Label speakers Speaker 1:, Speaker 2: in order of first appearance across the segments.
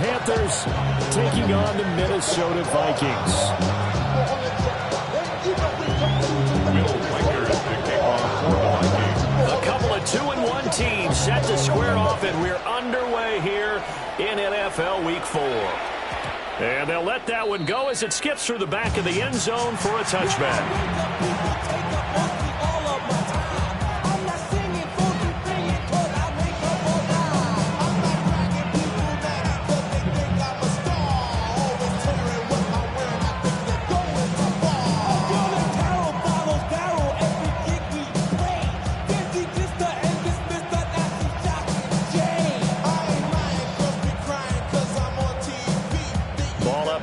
Speaker 1: Panthers taking on the Minnesota Vikings. A couple of 2-1 teams set to square off, and we're underway here in NFL Week 4. And they'll let that one go as it skips through the back of the end zone for a touchback.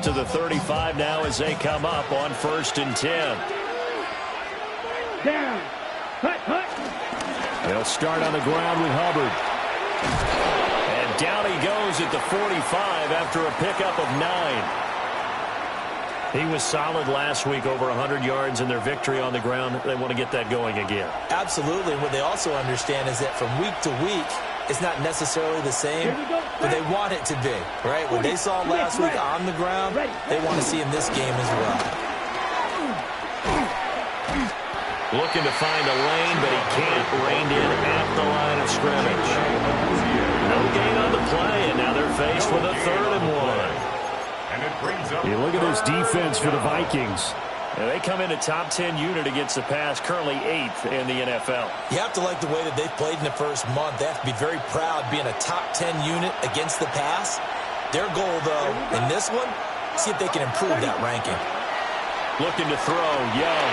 Speaker 1: To the 35 now as they come up on 1st and 10.
Speaker 2: Down. Hut.
Speaker 1: They'll start on the ground with Hubbard. And down he goes at the 45 after a pickup of 9. He was solid last week, over 100 yards in their victory on the ground. They want to get that going again.
Speaker 3: Absolutely. What they also understand is that from week to week, it's not necessarily the same, but they want it to be, right? What they saw last week on the ground, they want to see in this game as well.
Speaker 1: Looking to find a lane, but he can't. Reined in at the line of scrimmage. No gain on the play, and now they're faced with a 3rd and 1. You look at this defense for the Vikings. And they come in a top 10 unit against the pass, currently 8th in the NFL.
Speaker 3: You have to like the way that they've played in the first month. They have to be very proud being a top 10 unit against the pass. Their goal, though, in this one, see if they can improve that ranking.
Speaker 1: Looking to throw, Young.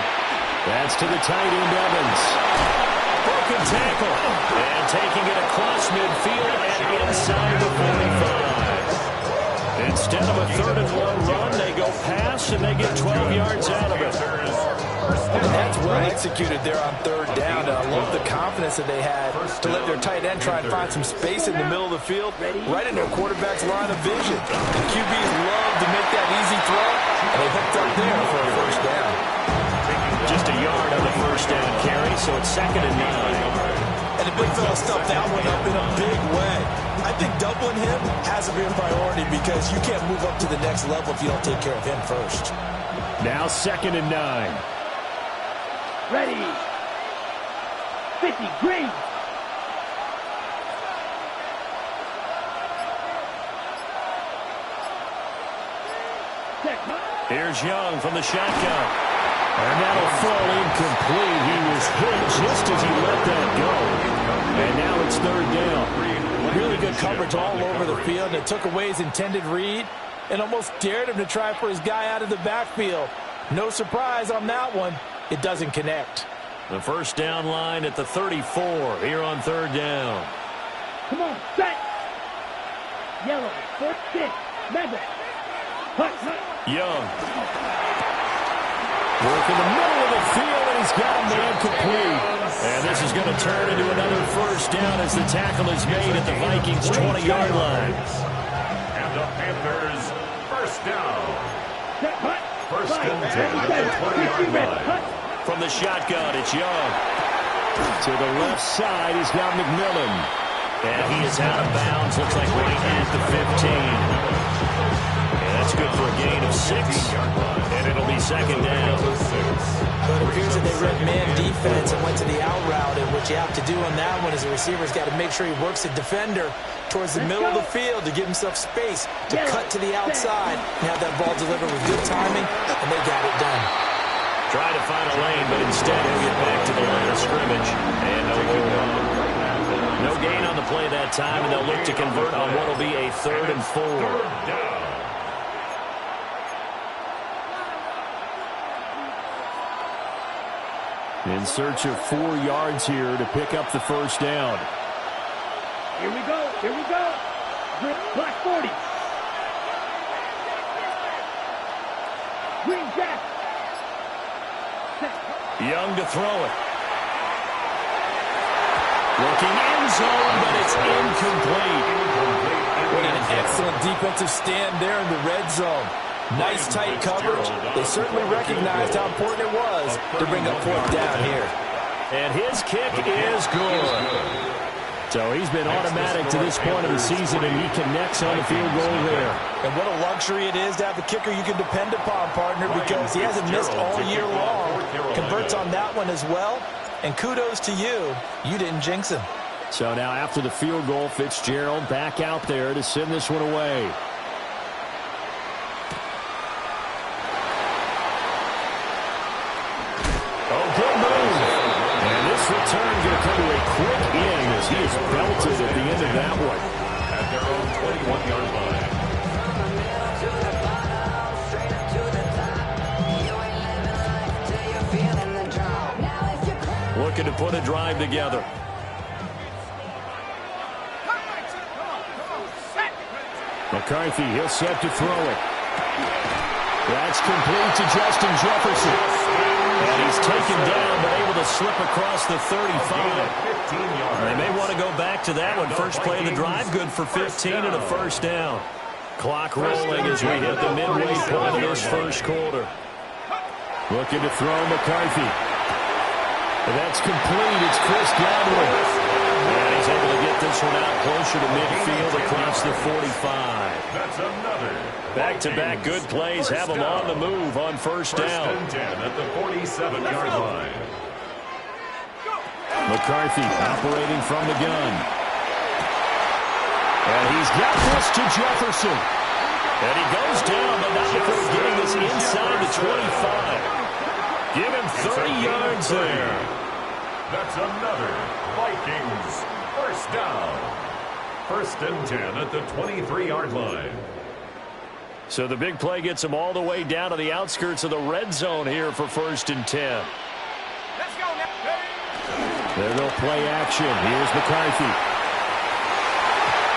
Speaker 1: That's to the tight end, Evans. Broken tackle. And taking it across midfield and inside the 45. Instead of a 3rd and 1 run, they go pass, and they get 12 yards out of it.
Speaker 3: And that's well executed there on 3rd down. I love the confidence that they had to let their tight end try and find some space in the middle of the field, right in their quarterback's line of vision. The QBs love to make that easy throw, and they hooked up there for a 1st down.
Speaker 1: Just a yard on the 1st down carry, so it's 2nd and 9.
Speaker 3: And the big fella stuffed that one up in a big way. I think doubling him has to be a priority because you can't move up to the next level if you don't take care of him first.
Speaker 1: Now 2nd and 9.
Speaker 2: Ready. 50 green.
Speaker 1: Here's Young from the shotgun. And that'll fall incomplete. He was hit just as he let that go. And now it's 3rd down.
Speaker 3: Really good coverage all over the field. And it took away his intended read and almost dared him to try for his guy out of the backfield. No surprise on that one. It doesn't connect.
Speaker 1: The 1st down line at the 34 here on 3rd down.
Speaker 2: Come on, set. Yellow, 4th, 6, Madden. Hut.
Speaker 1: Young. Work in the middle of the field, and he's got a man complete. And this is going to turn into another 1st down as the tackle is made at the Vikings' 20-yard line.
Speaker 4: And the Panthers, 1st down. 1st and 10 at the 20-yard line.
Speaker 1: From the shotgun, it's Young. To the left side, he's got McMillan. And he is out of bounds, looks like right at the 15. And that's good for a gain of 6. And it'll be 2nd down.
Speaker 3: But it appears that they read man defense and went to the out route. And what you have to do on that one is the receiver's got to make sure he works the defender towards the middle of the field to give himself space to cut to the outside and have that ball delivered with good timing, and they got it done.
Speaker 1: Try to find a lane, but instead he'll get back to the line of scrimmage. And no gain on the play that time, and they'll look to convert on what will be a 3rd and 4. In search of 4 yards here to pick up the 1st down.
Speaker 2: Here we go. Black 40. Green jack.
Speaker 1: Young to throw it. Looking end zone, but it's incomplete.
Speaker 3: What an excellent defensive stand there in the red zone. Nice tight coverage. They certainly recognized how important it was to bring up 4th down here.
Speaker 1: And his kick is good. So he's been automatic to this point of the season, and he connects on the field goal there.
Speaker 3: And what a luxury it is to have a kicker you can depend upon, partner, because he hasn't missed all year long. Converts on that one as well. And kudos to you. You didn't jinx him.
Speaker 1: So now after the field goal, Fitzgerald back out there to send this one away. Oh, good move. And this return going to come to a quick end as he is belted at the end of that one.
Speaker 4: At their own 21-yard line.
Speaker 1: Looking to put a drive together. McCarthy, he'll set to throw it. That's complete to Justin Jefferson. And he's taken down, but able to slip across the 35. They may want to go back to that one. First play of the drive, good for 15 and a first down. Clock rolling as we hit the midway point of this first quarter. Looking to throw McCarthy. That's complete. It's Chris Godwin. And he's able to get this one out closer to midfield across the 45.
Speaker 4: That's another.
Speaker 1: Back-to-back good plays have them on the move on first down.
Speaker 4: First and 10 at the 47-yard line.
Speaker 1: McCarthy operating from the gun. And he's got this to Jefferson. And he goes down, but not before getting this inside the 25. Give him 30 yards there.
Speaker 4: That's another Vikings first down. First and 10 at the 23-yard line.
Speaker 1: So the big play gets them all the way down to the outskirts of the red zone here for first and 10.
Speaker 2: Let's go now.
Speaker 1: There they'll play action. Here's McCarthy.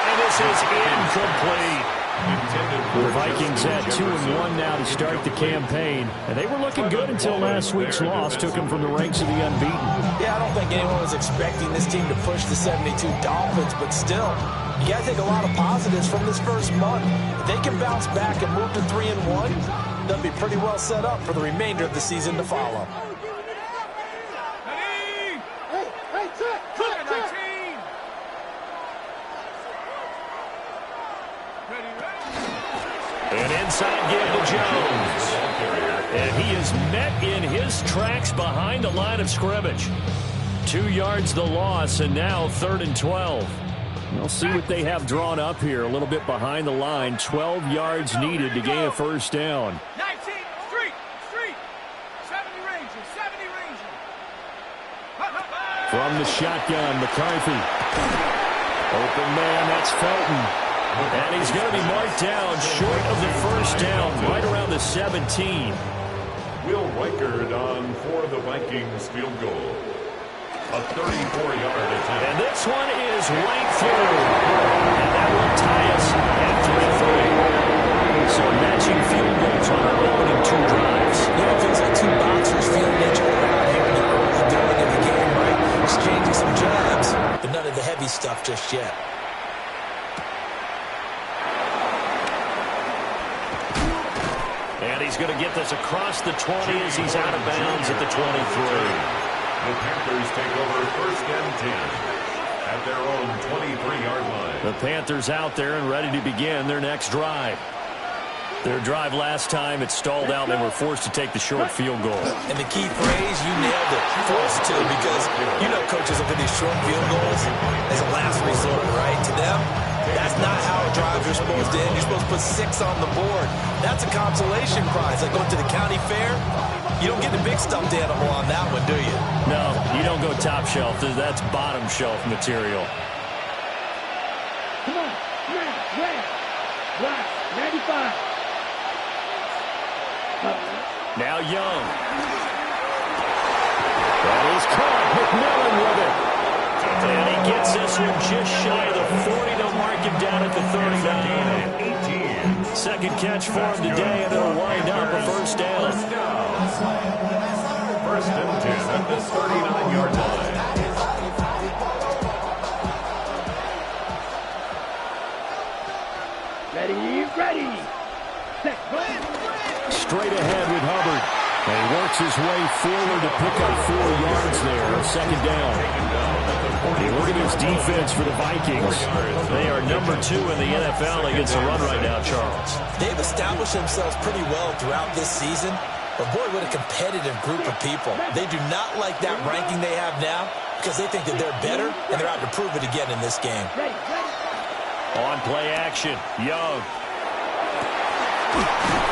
Speaker 1: And this is incomplete. The Vikings had 2-1 now to start the campaign, and they were looking good until last week's loss took them from the ranks of the unbeaten.
Speaker 3: Yeah, I don't think anyone was expecting this team to push the 72 Dolphins, but still, you got to take a lot of positives from this first month. If they can bounce back and move to 3-1, they'll be pretty well set up for the remainder of the season to follow.
Speaker 1: And inside give to Jones. And he is met in his tracks behind the line of scrimmage. 2 yards the loss, and now 3rd and 12. We'll see what they have drawn up here. A little bit behind the line. 12 yards needed to gain a first down.
Speaker 2: 19, street, 70 Ranger, 70 Ranger.
Speaker 1: From the shotgun, McCarthy. Open man, that's Felton. And he's going to be marked down short of the first down, right around the 17.
Speaker 4: Will Reichard on for the Vikings field goal. A 34-yard attempt.
Speaker 1: And this one is right through. And that will tie us at 3-3. So matching field goals on our opening 2 drives.
Speaker 3: You know, it feels like 2 boxers feeling each other out here in the early going of the game, right? Exchanging some jabs, but none of the heavy stuff just yet.
Speaker 1: And he's going to get this across the 20 as he's out of bounds at the 23.
Speaker 4: The Panthers take over first and 10 at their own 23-yard line.
Speaker 1: The Panthers out there and ready to begin their next drive. Their drive last time, it stalled out. They were forced to take the short field goal.
Speaker 3: And the key phrase, you nailed it, forced to, because you know coaches look at these short field goals as a last resort, right? To them, that's not how drives are supposed to end. You're supposed to put 6 on the board. That's a consolation prize. Like going to the county fair, you don't get the big stuffed animal on that one, do you?
Speaker 1: No, you don't go top shelf. That's bottom shelf material.
Speaker 2: Come on, red, black, 95.
Speaker 1: Now Young. That is caught. McMillan with it. And he gets this one just shy of the 40. They'll mark him down at the 39.
Speaker 4: 18.
Speaker 1: Second catch for him today, and it'll wind up a first down.
Speaker 4: First and 10 at the 39-yard line.
Speaker 2: Ready. Set, go.
Speaker 1: Straight ahead with Hubbard. And he works his way forward to pick up 4 yards there. Second down. Hey, look at this defense for the Vikings. They are number 2 in the NFL against the run right now, Charles.
Speaker 3: They've established themselves pretty well throughout this season. But, boy, what a competitive group of people. They do not like that ranking they have now because they think that they're better, and they're out to prove it again in this game.
Speaker 1: On play action, Young.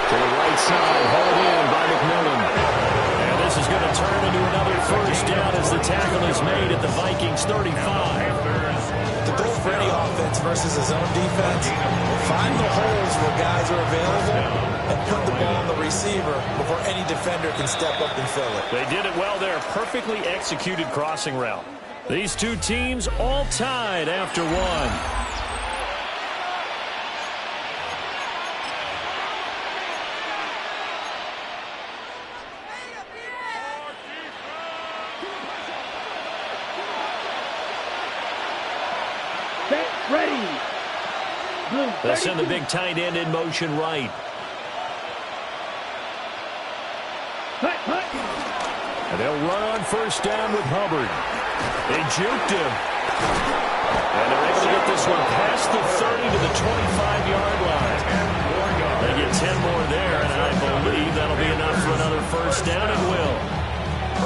Speaker 1: To the right side, hauled in by McMillan. And this is going to turn into another first down as the tackle is made at the Vikings 35.
Speaker 3: The goal for any offense versus a zone defense, find the holes where guys are available and put the ball on the receiver before any defender can step up and fill it.
Speaker 1: They did it well there. Perfectly executed crossing route. These two teams all tied after one.
Speaker 2: Ready.
Speaker 1: They'll send the big tight end in motion right. And they'll run on first down with Hubbard. They juked him. And they're able to get this one past the 30 to the 25-yard line. They get 10 more there, and I believe that'll be enough for another first down and will.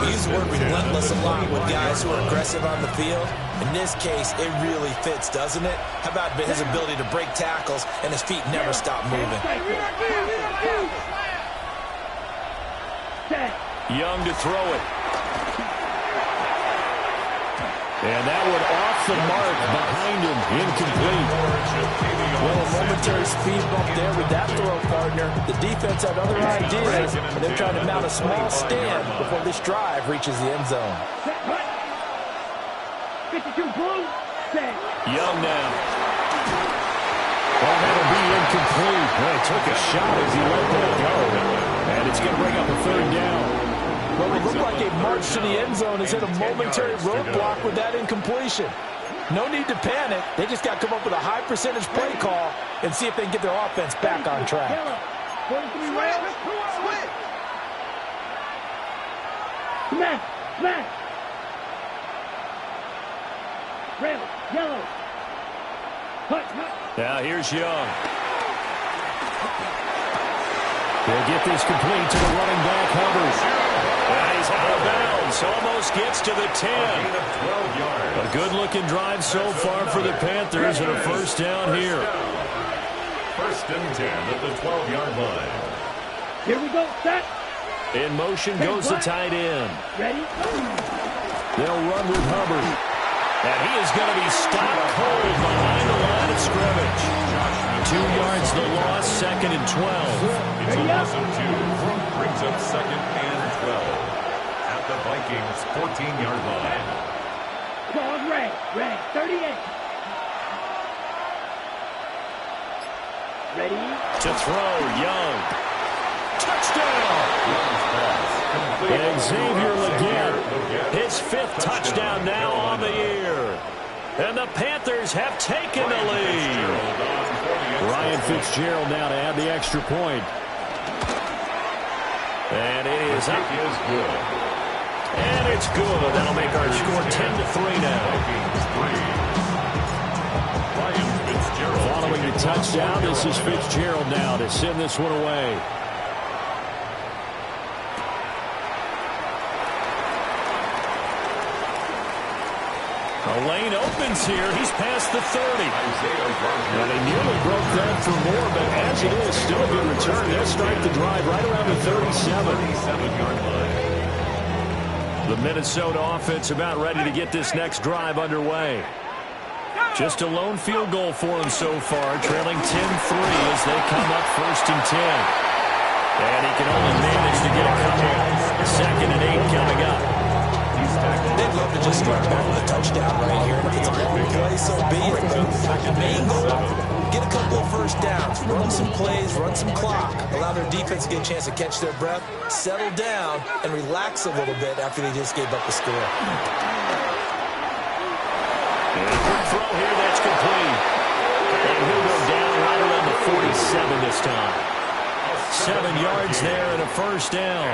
Speaker 3: We use the word relentless a lot with guys who are aggressive on the field. In this case, it really fits, doesn't it? How about his ability to break tackles and his feet never stop moving?
Speaker 1: Young to throw it. And that one off the mark behind him, incomplete.
Speaker 3: Well, a momentary speed bump there with that throw, partner. The defense had other ideas, and they're trying to mount a small stand before this drive reaches the end zone.
Speaker 2: 52 blue.
Speaker 1: Young now. Well, that'll be incomplete. Well, he took a shot as he let that go. And it's going to bring up a third down.
Speaker 3: Well, it looked like a march to the end zone has hit a momentary roadblock with that incompletion. No need to panic. They just got to come up with a high percentage play call and see if they can get their offense back on track.
Speaker 2: 43 rails. Smash. Smash. Rail. Yellow. Hut.
Speaker 1: Now here's Young. They'll get this complete to the running back, Hubbard. And he's out of bounds. Almost gets to the 10. A good-looking drive so far for the Panthers and a first down here.
Speaker 4: First and 10 at the 12-yard line.
Speaker 2: Here we go. Set.
Speaker 1: In motion goes the tight end.
Speaker 2: Ready?
Speaker 1: They'll run with Hubbard. And he is going to be stopped cold behind the line of scrimmage. 2 yards the loss, second and 12.
Speaker 4: It's a loss of 2. Brings up second and 12 at the Vikings 14-yard line.
Speaker 2: Ball red. Red. 38. Ready?
Speaker 1: To throw, Young. Touchdown! And Xavier Legette, his 5th touchdown now on the year. And the Panthers have taken the lead. Ryan Fitzgerald now to add the extra point. And it is up. And it's good. That'll make our score 10-3 now. Following the touchdown, this is Fitzgerald now to send this one away. The lane opens here. He's past the 30. Well, they nearly broke that for more, but as it is, still a good return. They'll start the drive right around the 37-yard line. The Minnesota offense about ready to get this next drive underway. Just a lone field goal for them so far, trailing 10-3 as they come up first and 10. And he can only manage to get a couple. Second and 8 coming up.
Speaker 3: They'd love to just start back with a touchdown right here. If it's a long play, so be it. The main goal, get a couple of first downs, run some plays, run some clock, allow their defense to get a chance to catch their breath, settle down, and relax a little bit after they just gave up the score.
Speaker 1: And a quick throw here, that's complete. And he'll go down right around the 47 this time. 7 yards there and a first down.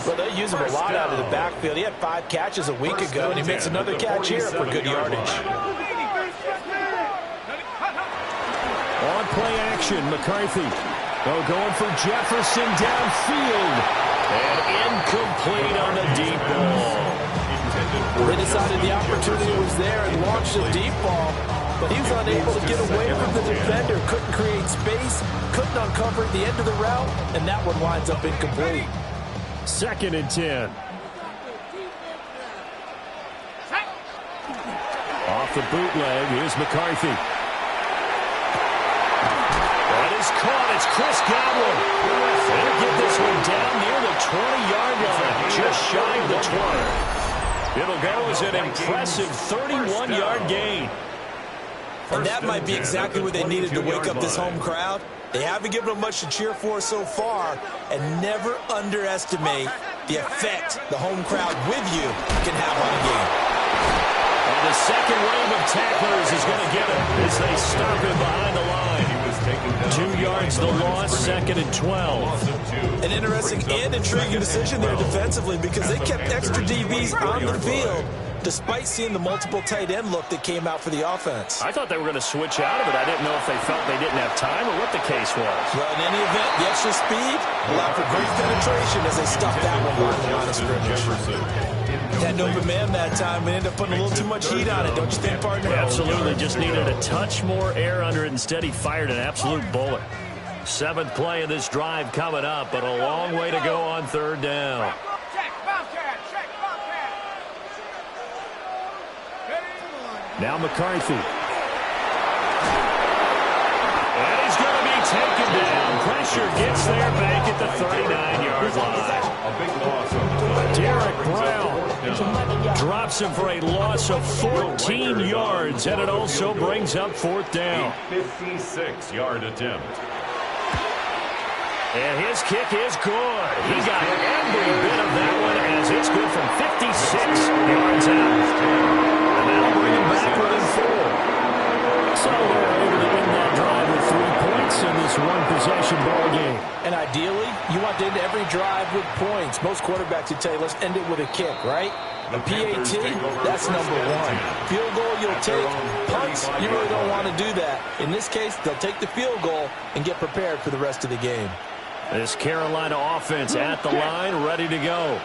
Speaker 3: Well, they use him a lot out of the backfield. He had 5 catches a week ago, and he makes another catch here for good yardage.
Speaker 1: On play action, McCarthy. Oh, going for Jefferson downfield. And incomplete on the deep ball.
Speaker 3: They decided the opportunity was there and launched a deep ball, but he was unable to get away from the defender. Couldn't create space, couldn't uncover the end of the route, and that one winds up incomplete.
Speaker 1: 2nd and 10. Off the bootleg, here's McCarthy. That is caught. It's Chris Godwin. They'll get this one down near the 20-yard line, just shy of the 20. It'll go as an impressive 31-yard gain.
Speaker 3: And that might be exactly what they needed to wake up this home crowd. They haven't given them much to cheer for so far, and never underestimate the effect the home crowd with you can have on a game.
Speaker 1: And the second wave of tacklers is going to get him as they stop him behind the line. 2 yards the loss, 2nd and 12.
Speaker 3: An interesting and intriguing decision there defensively because they kept extra DBs on the field despite seeing the multiple tight end look that came out for the offense.
Speaker 1: I thought they were going to switch out of it. I didn't know if they felt they didn't have time or what the case was.
Speaker 3: Well, in any event, the extra speed allowed for great penetration as they stuffed that one by the line of scrimmage. Had no man that time and ended up putting a little too much heat on it, don't you think, partner?
Speaker 1: Absolutely. Just needed a touch more air under it. Instead, he fired an absolute bullet. 7th play of this drive coming up, but a long way to go on 3rd down. Now McCarthy. And he's going to be taken down. Pressure gets there back at the 39-yard line. Derek Brown drops him for a loss of 14 yards, and it also brings up 4th down.
Speaker 4: 56-yard attempt.
Speaker 1: And his kick is good. He got every bit of that one as it's good from 56 yards out. And that'll bring him back within 4. So they're able to win that drive with 3 points in this one-possession ball game.
Speaker 3: And ideally, you want to end every drive with points. Most quarterbacks would tell you, let's end it with a kick, right? A PAT, that's number 1. Field goal you'll take. Punts, you really don't want to do that. In this case, they'll take the field goal and get prepared for the rest of the game.
Speaker 1: This Carolina offense at the line, ready to go.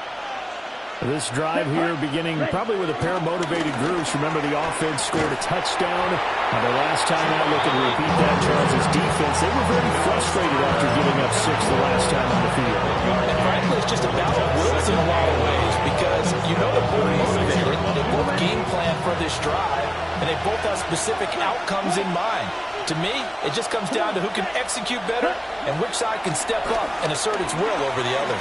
Speaker 1: This drive here beginning probably with a pair of motivated groups. Remember, the offense scored a touchdown. The last time out, looking to repeat that, Charles' defense, they were very frustrated after giving up 6 the last time on the field.
Speaker 3: And frankly, it's just a battle of wills in a lot of ways because you know they're both motivated. They both game plan for this drive, and they both have specific outcomes in mind. To me, it just comes down to who can execute better and which side can step up and assert its will over the other.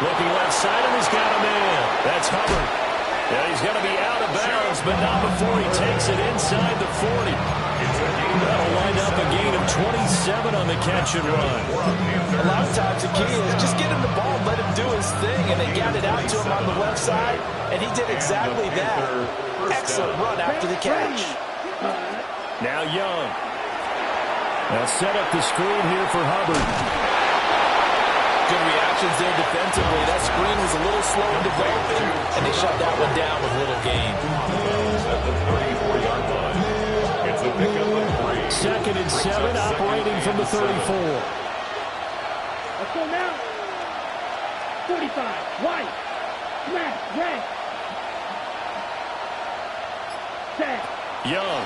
Speaker 1: Looking left side, and he's got a man. That's Hubbard. Yeah, he's going to be out of bounds, but not before he takes it inside the 40. That'll wind up a gain of 27 on the catch and run.
Speaker 3: A lot of times the key is just get him the ball, let him do his thing, and they got it out to him on the left side, and he did exactly that. Excellent run after the catch.
Speaker 1: Now Young. They'll set up the screen here for Hubbard.
Speaker 3: Good reactions there defensively. That screen was a little slow in developing, and they shut that one down with little gain.
Speaker 4: At the 34-yard line, it's a pickup of 3.
Speaker 1: 2nd and 7, operating from the 34.
Speaker 2: Let's go now. 45, white, smash, red. Set.
Speaker 1: Young.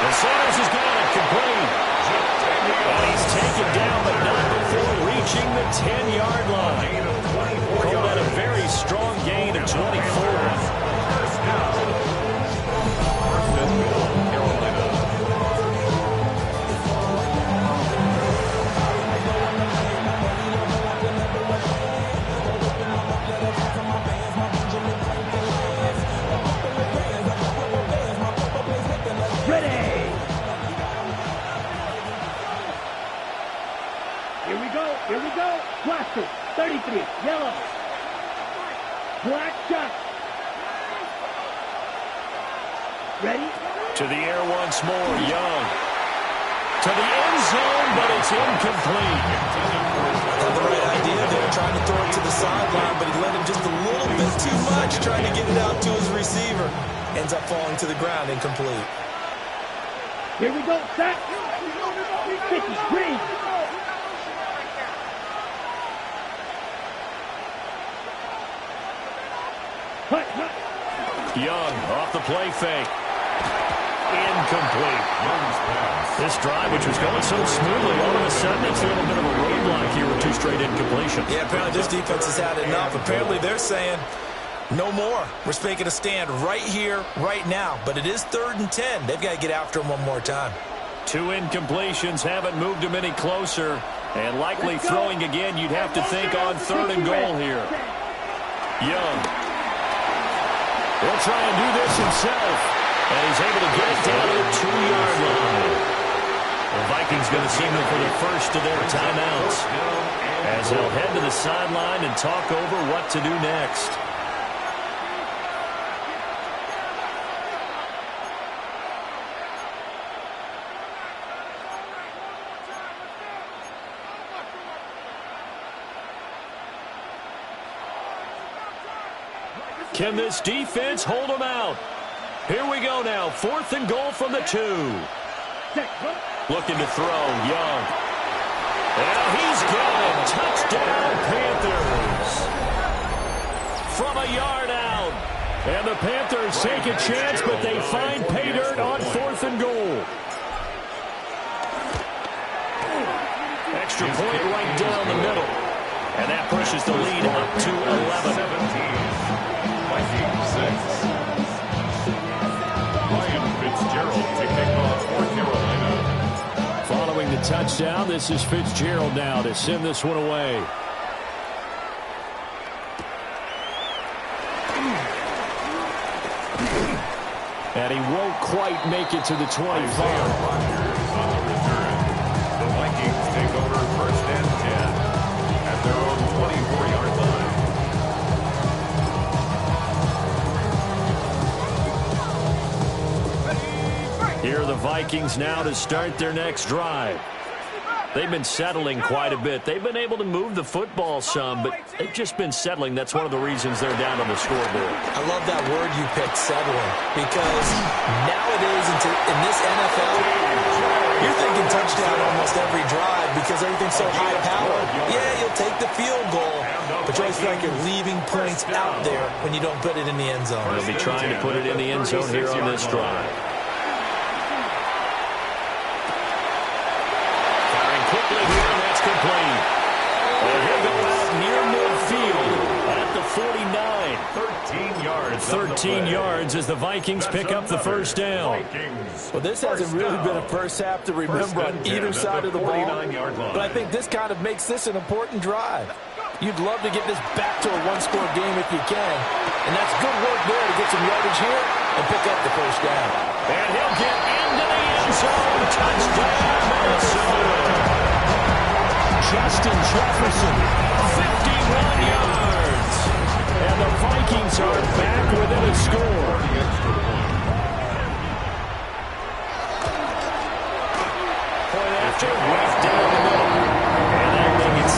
Speaker 1: The Sanders has got it complete. And he's taken down, but not before reaching the 10-yard line. Called out a very strong gain of 24.
Speaker 4: First down. First and goal, Carolina.
Speaker 2: Here we go. Blaster, 33, yellow. Black shot. Ready?
Speaker 1: To the air once more, Young. to the end zone, but it's incomplete.
Speaker 3: Had the right idea there, trying to throw it to the sideline, but he let him just a little bit too much, trying to get it out to his receiver. Ends up falling to the ground, incomplete.
Speaker 2: Here we go, set. 53.
Speaker 1: Young off the play fake. Incomplete. This drive, which was going so smoothly, all of a sudden it's a little bit of a roadblock here with 2 straight incompletions.
Speaker 3: Yeah, apparently this defense has had enough. Apparently they're saying, no more. We're making a stand right here, right now. But it is 3rd and 10. They've got to get after him one more time.
Speaker 1: 2 incompletions haven't moved him any closer. And likely throwing again, you'd have to think on 3rd and goal here. Young. He'll try and do this himself. And he's able to get it down to the 2-yard line. The Vikings going to signal for the first of their timeouts, as they'll head to the sideline and talk over what to do next. Can this defense hold them out? Here we go now. 4th and goal from the 2. Looking to throw. Young. And he's got it. Touchdown, Panthers. From a yard out. And the Panthers take a chance, but they find pay dirt on 4th and goal. Extra point right down the middle. And that pushes the lead up to 11.
Speaker 4: 17. Fitzgerald to kick off for Carolina.
Speaker 1: Following the touchdown, this is Fitzgerald now to send this one away. And he won't quite make it to the 25.
Speaker 4: The Vikings take over 1st and 10 at their own 24-yard line.
Speaker 1: Here are the Vikings now to start their next drive. They've been settling quite a bit. They've been able to move the football some, but they've just been settling. That's one of the reasons they're down on the scoreboard.
Speaker 3: I love that word you picked, settling, because nowadays in this NFL, you're thinking touchdown almost every drive because everything's so high-powered. Yeah, you'll take the field goal, but you always feel like you're leaving points out there when you don't put it in the end zone.
Speaker 1: They'll be trying to put it in the end zone here on this drive. Quickly here, and that's complete. And he'll go out near midfield at the 49.
Speaker 4: 13 yards.
Speaker 1: 13 yards as the Vikings pick up the first down.
Speaker 3: Well, this hasn't really been a first half to remember on either side of the ball. But I think this kind of makes this an important drive. You'd love to get this back to a one-score game if you can. And that's good work there to get some yardage here and pick up the first down.
Speaker 1: And he'll get into the end zone. Touchdown, Minnesota. Justin Jefferson, 51 yards. And the Vikings are back within a score. Point after, right down the middle. And that thing is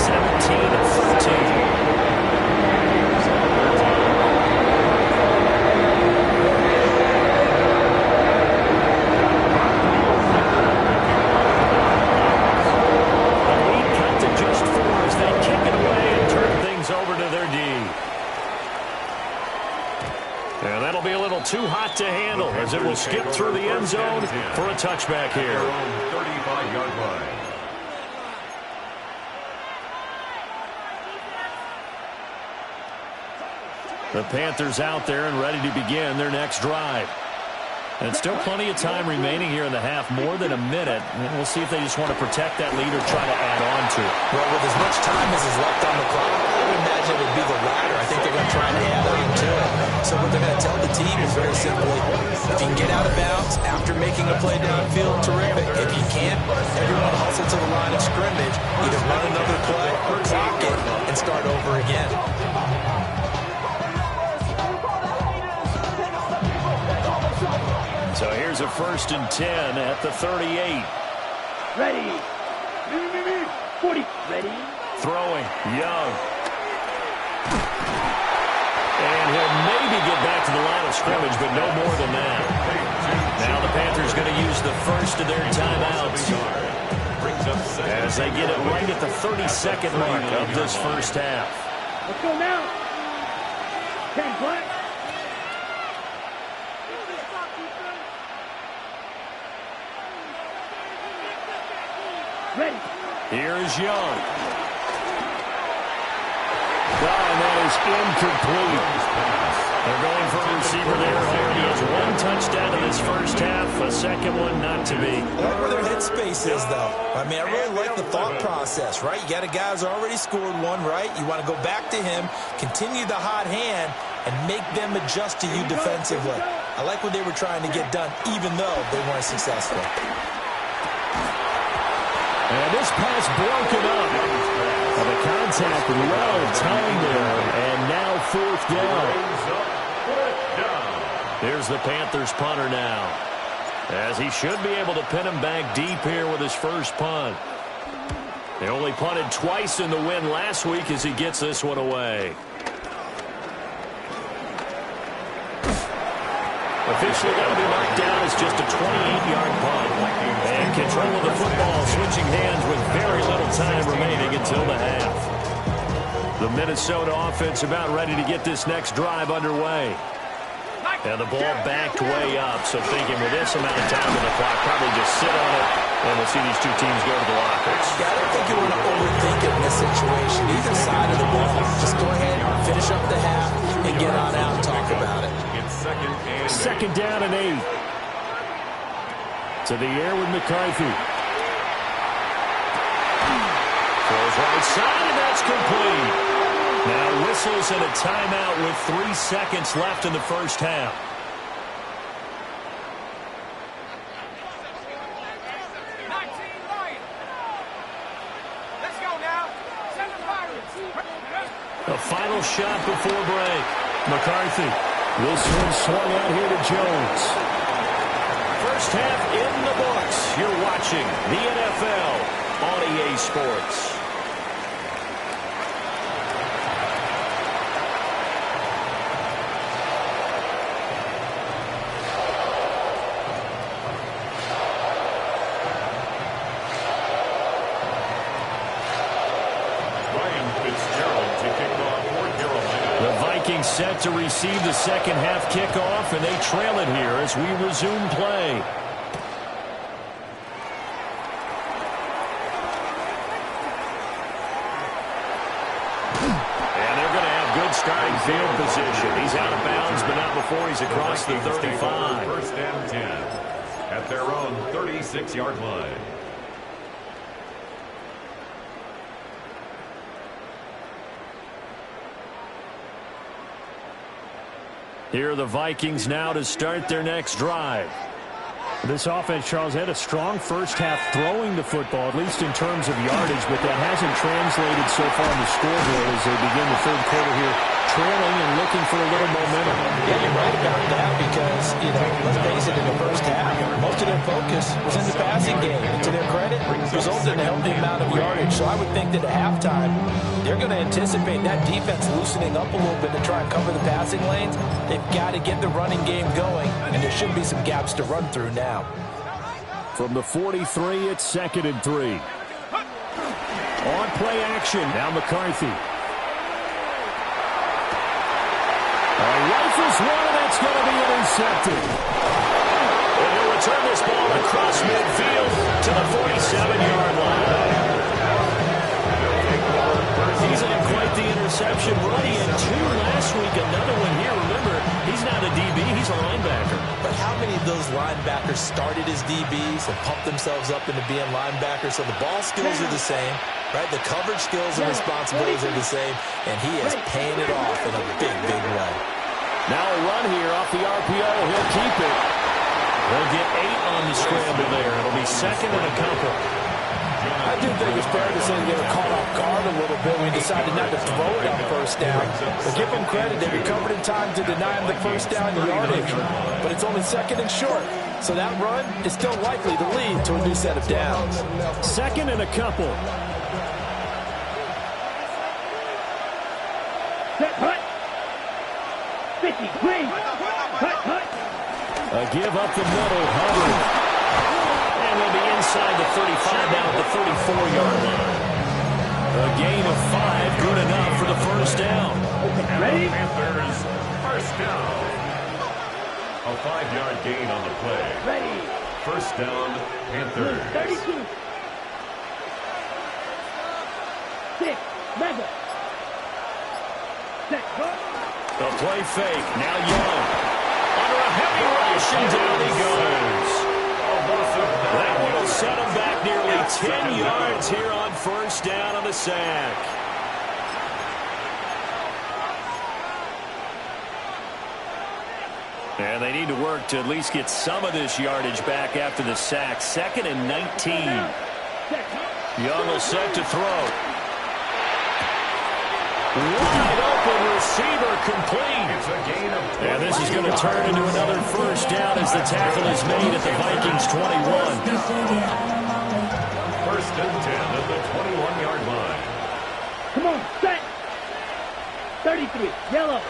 Speaker 1: 17-13. Too hot to handle as it will skip through the end zone for a touchback here.
Speaker 4: 35-yard line.
Speaker 1: The Panthers out there and ready to begin their next drive. And still plenty of time remaining here in the half, more than a minute. And we'll see if they just want to protect that lead or try to add on to it.
Speaker 3: Well, with as much time as is left on the clock, I would imagine it would be the latter. I think they're going to try and add on to it. So what they're going to tell the team is very simply, if you can get out of bounds after making a play downfield, terrific. If you can't, everyone hustle to the line of scrimmage, either run another play or clock it and start over again.
Speaker 1: So here's a 1st and 10 at the 38.
Speaker 2: Ready. 40. Ready.
Speaker 1: Throwing. Young. And he'll maybe get back to the line of scrimmage, but no more than that. Now the Panthers going to use the first of their timeouts as they get it right at the 30-second mark of this first half.
Speaker 2: Let's go now. 10 black. Ready.
Speaker 1: Here's Young. And that is incomplete. They're going for a receiver there. Already has one touchdown in this first half. A second one not to be.
Speaker 3: I like where their headspace is, though. I mean, I really like the thought process, right? You got a guy who's already scored one, right? You want to go back to him, continue the hot hand, and make them adjust to you defensively. I like what they were trying to get done, even though they weren't successful.
Speaker 1: And this pass broken up. And the contact well timed there, and now fourth down. Here's the Panthers punter now, as he should be able to pin him back deep here with his first punt. They only punted twice in the win last week as he gets this one away. Officially going to be marked down as just a 28-yard punt. And control of the football switching hands with very little time remaining until the half. The Minnesota offense about ready to get this next drive underway. And the ball backed way up, so thinking with this amount of time on the clock, probably just sit on it, and we'll see these two teams go to the lockers.
Speaker 3: Yeah, I don't think you want to overthink it in this situation. Either side of the ball, just go ahead, finish up the half, and get on out and talk about it.
Speaker 1: Second down and 8. To the air with McCarthy. Throws right side, and that's complete. Now whistles and a timeout with 3 seconds left in the first half.
Speaker 5: Let's go now. Send the Pirates.
Speaker 1: A final shot before break. McCarthy. This one swung out here to Jones. First half in the books. You're watching the NFL on EA Sports. Set to receive the second half kickoff, and they trail it here as we resume play. And they're going to have good starting field position. He's out of bounds, but not before he's across the 35.
Speaker 4: First and 10 at their own 36-yard line.
Speaker 1: Here are the Vikings now to start their next drive.
Speaker 6: This offense, Charles, had a strong first half throwing the football, at least in terms of yardage, but that hasn't translated so far in the scoreboard as they begin the third quarter here, trailing and looking for a little momentum.
Speaker 3: Yeah, you're right about that because, let's face it, in the first half, most of their focus was in the passing game. And to their credit, resulted in a healthy amount of yardage. So I would think that at halftime, they're going to anticipate that defense loosening up a little bit to try and cover the passing lanes. They've got to get the running game going, and there should be some gaps to run through now.
Speaker 1: From the 43, it's 2nd and 3. On play action, now McCarthy. Rifles one, and that's going to be intercepted. And he'll return this ball across midfield to the 47-yard line. He's had quite the interception run. He had 2 last week, another one here. Remember, he's not a DB, he's a linebacker.
Speaker 3: But how many of those linebackers started as DBs and pumped themselves up into being linebackers? So the ball skills are the same, right? The coverage skills and responsibilities are the same, and he is paying it off in a big, big way.
Speaker 1: Now a run here off the RPO. He'll keep it. They'll get 8 on the scramble there. It'll be 2nd and a couple.
Speaker 3: I do think it's fair to say they were caught off guard a little bit when he decided not to throw it on first down. But give them credit, they recovered in time to deny him the first down yardage. But it's only 2nd and short. So that run is still likely to lead to a new set of downs.
Speaker 6: Second and a couple.
Speaker 2: Set, hut. 50, green. Hut, hut.
Speaker 6: A give up the middle, Hubbard. And they'll be inside the 35 now at the 34-yard line. A gain of 5, good enough for the first down.
Speaker 2: Ready?
Speaker 4: Panthers, first down. A 5-yard gain on the play.
Speaker 2: Ready.
Speaker 4: First down, Panthers.
Speaker 2: 32. 6, mega. Set, hut.
Speaker 6: A play fake, now Young. Under a heavy rush, and down he goes. That one will set him back nearly 10 yards here on first down on the sack. And they need to work to at least get some of this yardage back after the sack. Second and 19. Young will set to throw. Wide open receiver complete. And this is going to turn into another first down as the tackle is made at the Vikings 21.
Speaker 4: First and 10 at the 21-yard line.
Speaker 2: Come on, set. 33, yellow.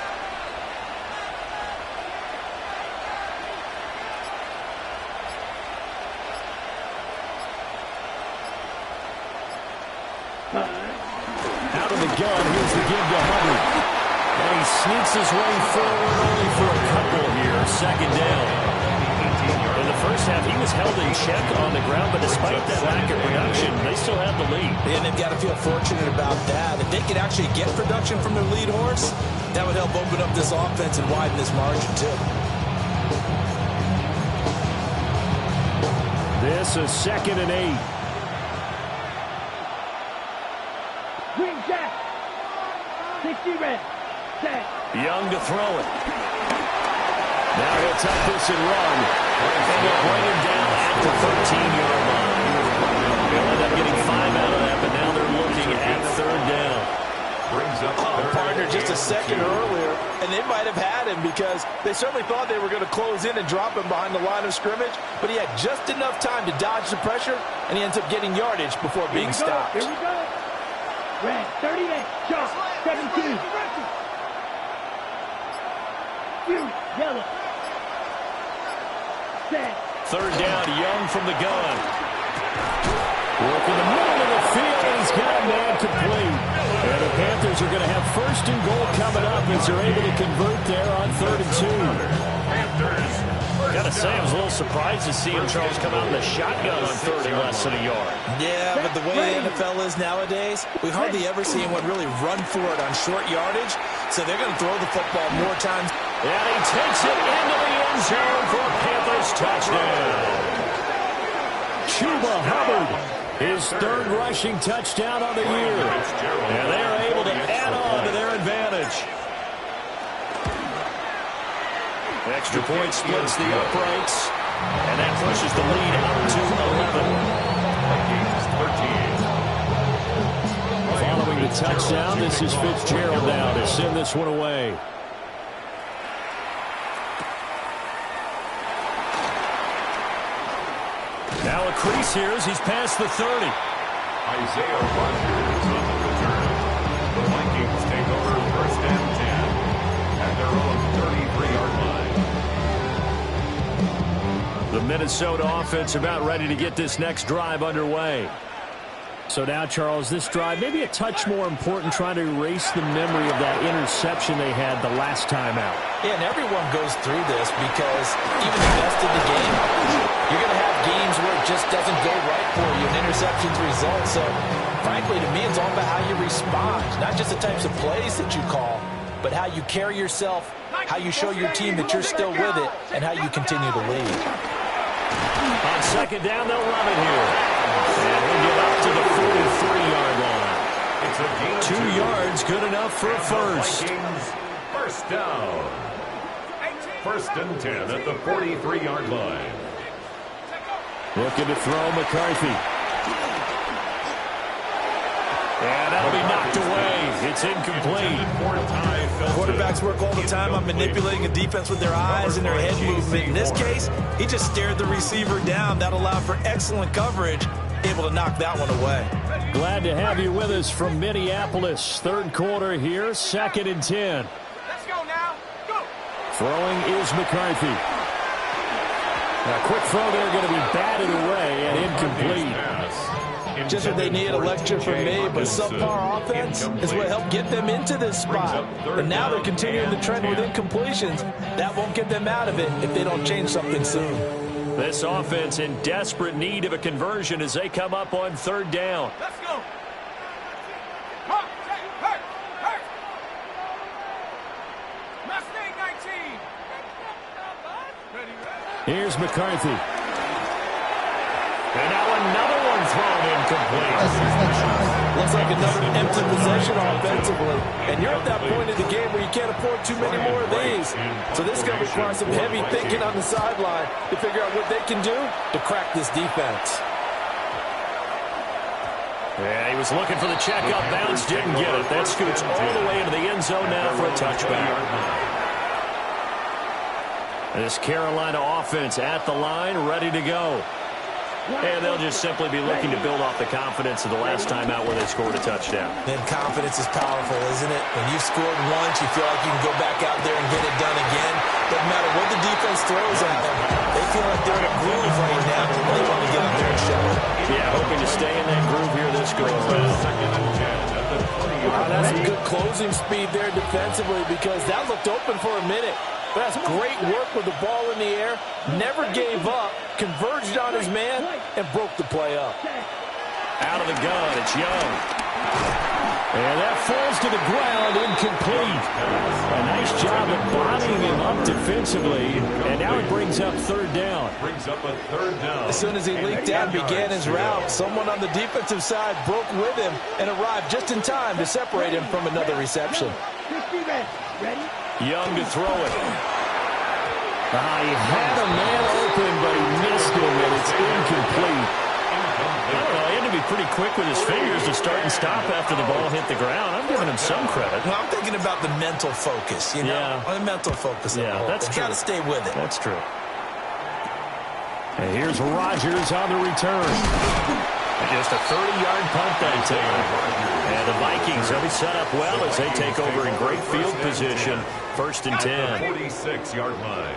Speaker 6: Out of the gun, here's the give to Hubbard. And he sneaks his way forward only for a couple here. Second down. In the first half, he was held in check on the ground, but despite that lack of production, they still have the lead.
Speaker 3: And they've got to feel fortunate about that. If they could actually get production from their lead horse, that would help open up this offense and widen this margin, too.
Speaker 6: This is second and 8.
Speaker 2: Green jack. 60 red. Set.
Speaker 6: Young to throw it. Now he'll tuck this and run. And they'll bring him down at the 13-yard line. They'll end up getting 5 out of that, but now they're looking at third down.
Speaker 4: Brings up
Speaker 3: Partner just a second earlier, and they might have had him because they certainly thought they were going to close in and drop him behind the line of scrimmage, but he had just enough time to dodge the pressure, and he ends up getting yardage before being stopped.
Speaker 2: Here we go. Red, 38, sharp, 17. Yellow. Set.
Speaker 6: Third down, Young from the gun. Work in the middle of the field, and he's got a man complete. And the Panthers are going to have first and goal coming up as they're able to convert there on 3rd and 2.
Speaker 4: Panthers.
Speaker 6: Gotta say, I was a little surprised to see him, Charles, come out in the shotgun on 3rd and less than a yard.
Speaker 3: Yeah, but the way the NFL is nowadays, we hardly ever see anyone really run for it on short yardage, so they're going to throw the football more times.
Speaker 6: And he takes it into the end zone for a Panthers touchdown. Chuba Hubbard, his 3rd rushing touchdown on the year. And they are able to add on to their advantage. Extra point splits the uprights, and that pushes the lead up to 11. Following the touchdown, this is Fitzgerald now to send this one away. Now a crease here as he's past the 30.
Speaker 4: Isaiah Rodgers on the return. The Vikings take over first and 10 at their own 33-yard line.
Speaker 6: The Minnesota offense about ready to get this next drive underway. So now, Charles, this drive maybe a touch more important, trying to erase the memory of that interception they had the last time out.
Speaker 3: Yeah, and everyone goes through this because even the best in the game, you're going to have games where it just doesn't go right for you, and interceptions result. So, frankly, to me, it's all about how you respond, not just the types of plays that you call, but how you carry yourself, how you show your team that you're still with it, and how you continue to lead.
Speaker 6: On second down, they'll run it here. And he'll get up to the 43-yard line.
Speaker 4: It's a gain of
Speaker 6: 2 yards, good enough for a first.
Speaker 4: Vikings, first down. First and 10 at the 43-yard line.
Speaker 6: Looking to throw McCarthy. And that'll be knocked away It's incomplete.
Speaker 3: Quarterbacks work all the time on manipulating a defense with their eyes and their head movement. In this case, he just stared the receiver down. That allowed for excellent coverage, able to knock that one away.
Speaker 6: Glad to have you with us from Minneapolis. Third quarter here, 2nd and 10.
Speaker 5: Let's go now. Go.
Speaker 6: Throwing is McCarthy. A quick throw there, going to be batted away and incomplete.
Speaker 3: Just what they need, a lecture from me, but subpar offense is what helped get them into this spot. And now they're continuing the trend with incompletions. That won't get them out of it if they don't change something soon.
Speaker 6: This offense in desperate need of a conversion as they come up on 3rd down.
Speaker 5: Let's go. Hurt. Mustang 19. Ready.
Speaker 6: Here's McCarthy. And now another one thrown incomplete.
Speaker 3: Looks like another empty possession offensively. And you're at that point in the game where you can't afford too many more of these. So this is going to require some heavy thinking on the sideline to figure out what they can do to crack this defense.
Speaker 6: Yeah, he was looking for the checkup bounce, didn't get it. That scoots all the way into the end zone now for a touchback. This Carolina offense at the line, ready to go. And they'll just simply be looking to build off the confidence of the last time out where they scored a touchdown.
Speaker 3: And confidence is powerful, isn't it? When you've scored once, you feel like you can go back out there and get it done again. Doesn't matter what the defense throws at them. They feel like they're in a groove right now. They want to get up there and show it.
Speaker 6: Yeah, hoping to stay in that groove here this go around.
Speaker 3: That's some good closing speed there defensively because that looked open for a minute. But that's great work with the ball in the air. Never gave up, converged on his man, and broke the play up.
Speaker 6: Out of the gun, it's Young. And that falls to the ground, incomplete. A nice job of bodying him up defensively. And now it brings up 3rd down.
Speaker 3: As soon as he leaked out and began his route, someone on the defensive side broke with him and arrived just in time to separate him from another reception.
Speaker 2: Ready?
Speaker 6: Young to throw it. He had a man open, but he missed him, and it's incomplete. I don't know, he had to be pretty quick with his fingers to start and stop after the ball hit the ground. I'm giving him some credit.
Speaker 3: Well, I'm thinking about the mental focus, you know?
Speaker 6: Yeah.
Speaker 3: The mental focus.
Speaker 6: Yeah, that's true.
Speaker 3: Got to stay with it.
Speaker 6: That's true. And here's Rodgers on the return. Just a 30-yard punt that time. And the Vikings will be set up well as they take over in great field position. 1st and 10.
Speaker 4: 46-yard line.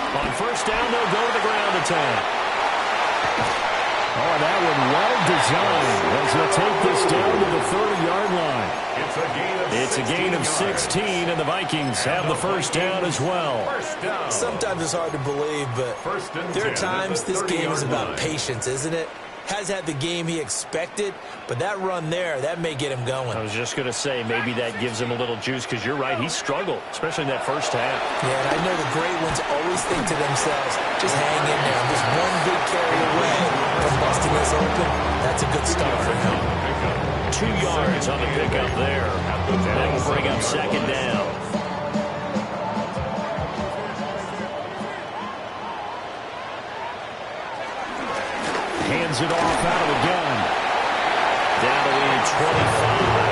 Speaker 6: On 1st down, they'll go to the ground attack. Oh, that one well designed as they'll take this down to the 30-yard line. It's a gain of 16, and the Vikings have the 1st down as well.
Speaker 3: Sometimes it's hard to believe, but there are times this game is about patience, isn't it? Has had the game he expected, but that run there, that may get him going.
Speaker 6: I was just going to say, maybe that gives him a little juice, because you're right, he struggled, especially in that 1st half.
Speaker 3: Yeah, and I know the great ones always think to themselves, just hang in there. Just one big carry away from busting this open. That's a good start for him.
Speaker 6: 2 yards on the pickup there. And that will bring up 2nd down. Hands it off out of the gun. Down to the 25.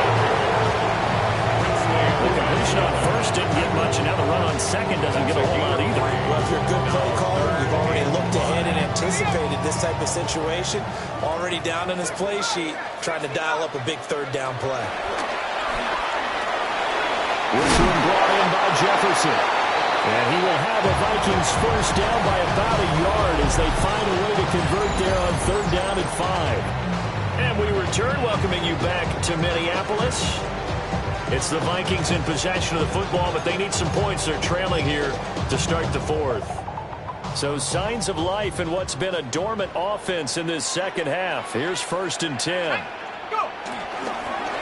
Speaker 6: The completion on 1st didn't get much, and now the run on 2nd doesn't get a whole lot either.
Speaker 3: Well, if you're a good play caller, you've already looked ahead and anticipated this type of situation. Already down on his play sheet, trying to dial up a big 3rd down play.
Speaker 6: This one brought in by Jefferson. And he will have the Vikings 1st down by about a yard as they find a way to convert there on 3rd down and 5. And we return, welcoming you back to Minneapolis. It's the Vikings in possession of the football, but they need some points. They're trailing here to start the 4th. So signs of life in what's been a dormant offense in this 2nd half. Here's 1st and 10.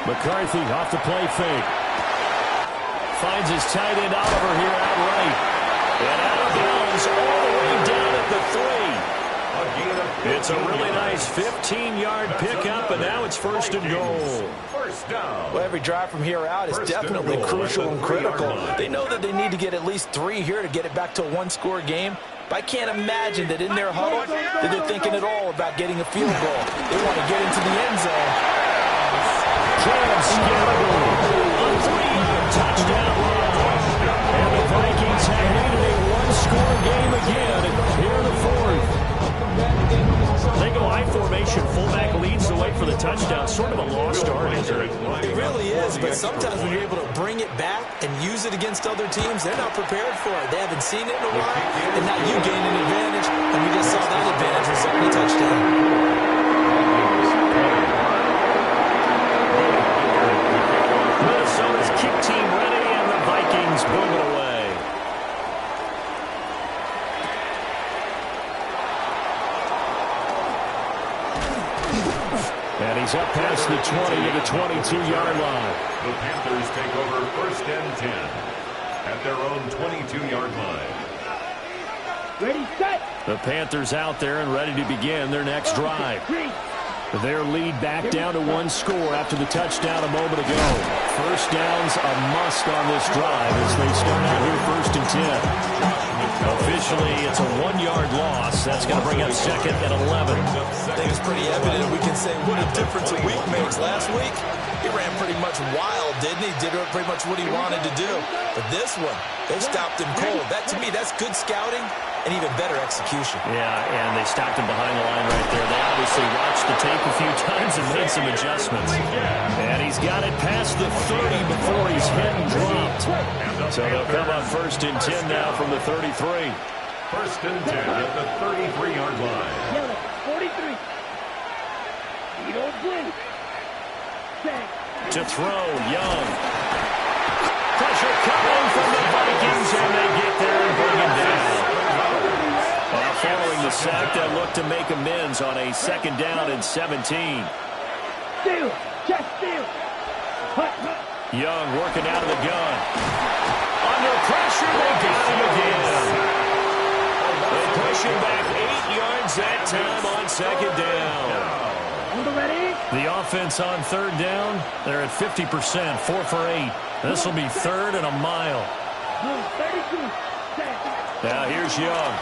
Speaker 6: McCarthy off the play fake. Finds his tight end Oliver here outright. And out of bounds all the way down at the 3.
Speaker 1: It's a really nice 15-yard pickup, and now it's first and goal.
Speaker 4: First down.
Speaker 3: Well, every drive from here out is definitely crucial and critical. They know that they need to get at least 3 here to get it back to a one-score game. But I can't imagine that in their huddle that they're thinking at all about getting a field goal. They want to get into the end zone.
Speaker 1: A 3-yard touchdown run. And the Vikings have made it a one-score game again here in the fourth. They go I formation. Fullback leads the way for the touchdown. Sort of a lost art, isn't it?
Speaker 3: It really is, but sometimes when you're able to bring it back and use it against other teams, they're not prepared for it. They haven't seen it in a while, and now you gain an advantage, and we just saw that advantage result in a touchdown.
Speaker 1: Minnesota's kick team ready, and the Vikings boom it away. And he's up past the 20 to the 22-yard line.
Speaker 4: The Panthers take over first and 10 at their own 22-yard line.
Speaker 2: Ready, set.
Speaker 1: The Panthers out there and ready to begin their next drive. Their lead back down to 1 score after the touchdown a moment ago. First down's a must on this drive as they start out here first and 10. Officially, it's a 1-yard loss. That's going to bring up second and 11.
Speaker 3: I think it's pretty evident. We can say what a difference a week makes. Last week, he ran pretty much wild, didn't he? Did pretty much what he wanted to do. But this one, they stopped him cold. That, to me, that's good scouting and even better execution.
Speaker 1: Yeah, and they stopped him behind the line right there. They obviously watched the tape a few times and made some adjustments. And he's got it past the 30 before he's hit and dropped. So they'll come up first and 10 now from the 33.
Speaker 4: First and 10 at the 33-yard line.
Speaker 2: Yellow, 43. You don't blink. Set.
Speaker 1: To throw, Young. Pressure coming from the Vikings, and they get there and bring him down. Now following the sack, they'll look to make amends on a second down and 17.
Speaker 2: Steal. Just steal.
Speaker 1: Young working out of the gun. Under pressure, they got him again. They push him back 8 yards that time on second down. The offense on third down, they're at 50%, 4 for 8. This will be third and a mile. Now here's Young.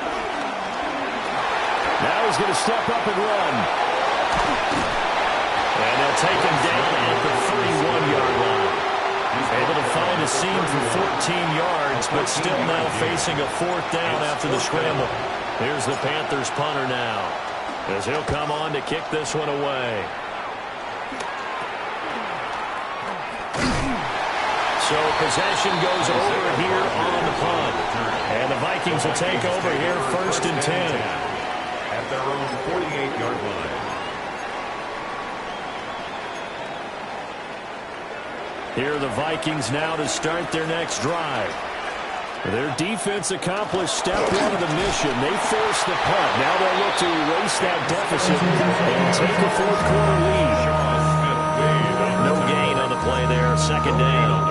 Speaker 1: Now he's going to step up and run. And they'll take him down at the 31-yard line. Able to find a seam for 14 yards, but still now facing a fourth down after the scramble. Here's the Panthers punter now, as he'll come on to kick this one away. So possession goes over here on the punt. And the Vikings will take over here first and 10.
Speaker 4: At their own 48-yard line.
Speaker 1: Here are the Vikings now to start their next drive. Their defense accomplished step one of the mission. They forced the punt. Now they'll look to erase that deficit and take a fourth-quarter lead. No gain on the play there. Second down.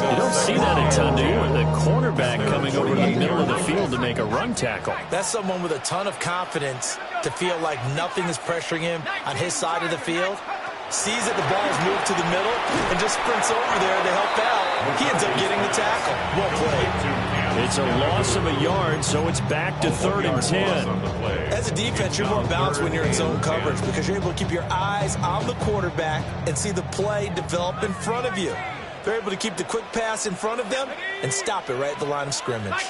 Speaker 1: You don't see that a ton, do you? The cornerback coming over to the middle of the field to make a run tackle.
Speaker 3: That's someone with a ton of confidence to feel like nothing is pressuring him on his side of the field. Sees that the ball's moved to the middle and just sprints over there to help out. He ends up getting the tackle. Well played.
Speaker 1: It's a loss of a yard, so it's back to third and 10.
Speaker 3: As a defense, you're more balanced when you're in zone coverage because you're able to keep your eyes on the quarterback and see the play develop in front of you. They're able to keep the quick pass in front of them and stop it right at the line of scrimmage.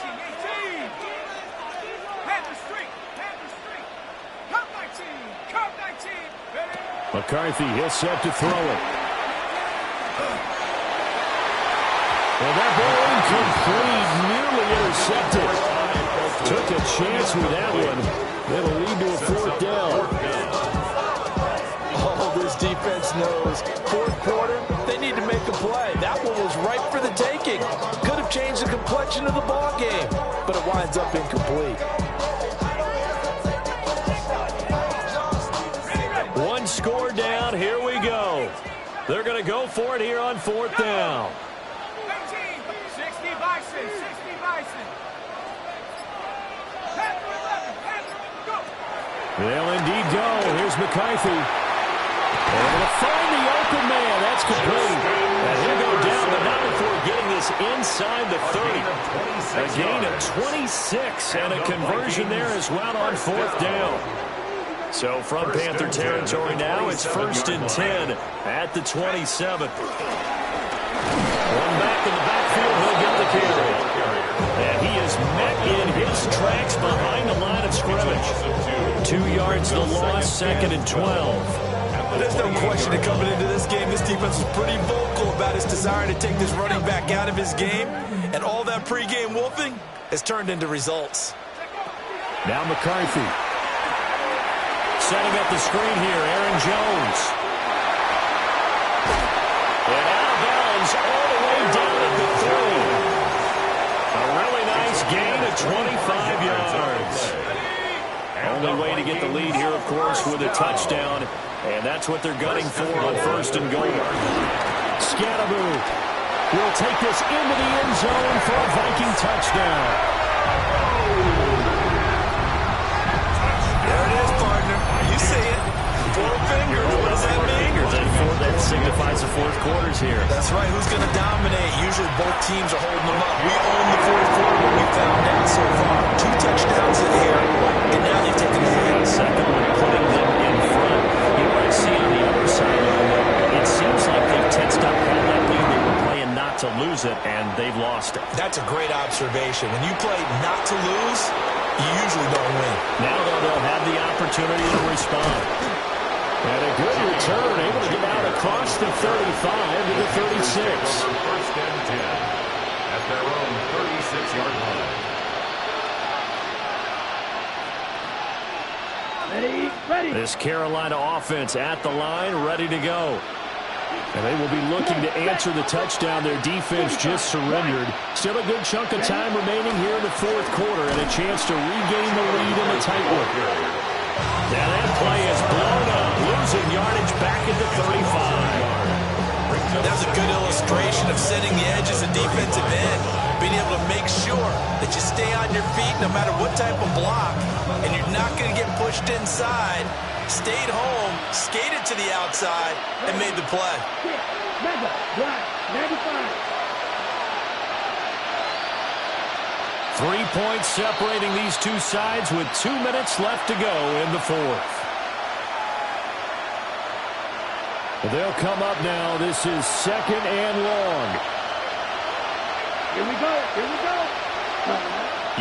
Speaker 1: McCarthy, he'll set to throw it. Well, that ball incomplete, nearly intercepted. Took a chance with that one. That'll lead to a fourth down.
Speaker 3: Oh, this defense knows. Fourth quarter, they need to make a play. That one was ripe for the taking. Could have changed the complexion of the ball game, but it winds up incomplete.
Speaker 1: One score down. Here we go. They're going to go for it here on fourth down.
Speaker 5: 60 Bison, 60 Bison. Panther 11, Panther, go.
Speaker 6: They'll indeed go. Here's McCarthy. They're going to find the open man. That's complete. And he'll go down, but not before getting this inside the 30. A gain of 26 and a conversion there as well on 4th down. So from Panther territory now, it's 1st and 10 at the 27th. One back in the backfield, he'll get the carry. And he is met in his tracks behind the line of scrimmage. 2 yards the loss, 2nd and 12.
Speaker 3: There's no question that coming into this game, this defense was pretty vocal about its desire to take this running back out of his game. And all that pregame wolfing has turned into results.
Speaker 6: Now McCarthy. Setting up the screen here, Aaron Jones. And out of bounds all the way down at the 30. A really nice gain of 25 yards. Only way to get the lead here, of course, with a touchdown. And that's what they're gunning for on 1st and goal. Scatterboo will take this into the end zone for a Viking touchdown.
Speaker 3: There it is, partner. You see it. 4 fingers. What does that mean?
Speaker 6: That signifies the 4th quarters here.
Speaker 3: That's right. Who's going to dominate? Usually both teams are holding them up. We own the 4th quarter, what we found out so far. 2 touchdowns in here, and now they've taken the lead.
Speaker 6: Second one putting them in front. You want to see on the other sideline, it seems like they've tensed up, had that lead. They were playing not to lose it, and they've lost it.
Speaker 3: That's a great observation. When you play not to lose, you usually don't win.
Speaker 6: Now, though, they'll have the opportunity to respond. And a good return, able to get out across the 35 to the 36.
Speaker 4: 1st and 10 at their own 36-yard line.
Speaker 2: Ready.
Speaker 6: This Carolina offense at the line, ready to go. And they will be looking to answer the touchdown. Their defense just surrendered. Still a good chunk of time remaining here in the 4th quarter and a chance to regain the lead in the tight one. Now that play is blown up, losing yardage back at the 35.
Speaker 3: That's a good illustration of setting the edge as a defensive end, being able to make sure that you stay on your feet no matter what type of block, and you're not going to get pushed inside. Stayed home, skated to the outside, and made the play.
Speaker 2: Mega, black, 95.
Speaker 6: 3 points separating these two sides with 2 minutes left to go in the 4th. They'll come up now. This is 2nd and long.
Speaker 2: Here we go.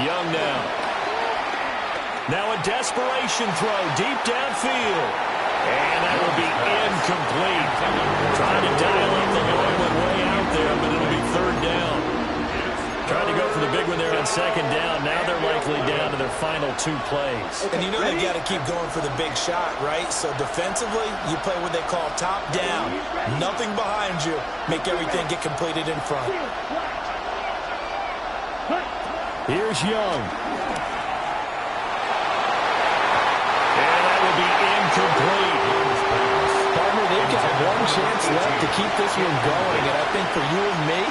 Speaker 6: Young now. Now a desperation throw deep downfield. And that will be incomplete. Trying to dial up the long one way out there, but it'll be 3rd down. Trying to go for the big one there on 2nd down. Now they're likely down to their final 2 plays.
Speaker 3: And you know they've got to keep going for the big shot, right? So defensively, you play what they call top down. Nothing behind you. Make everything get completed in front.
Speaker 6: Here's Young. And that will be incomplete.
Speaker 7: Partner, they've got one chance left to keep this one going. And I think for you and me,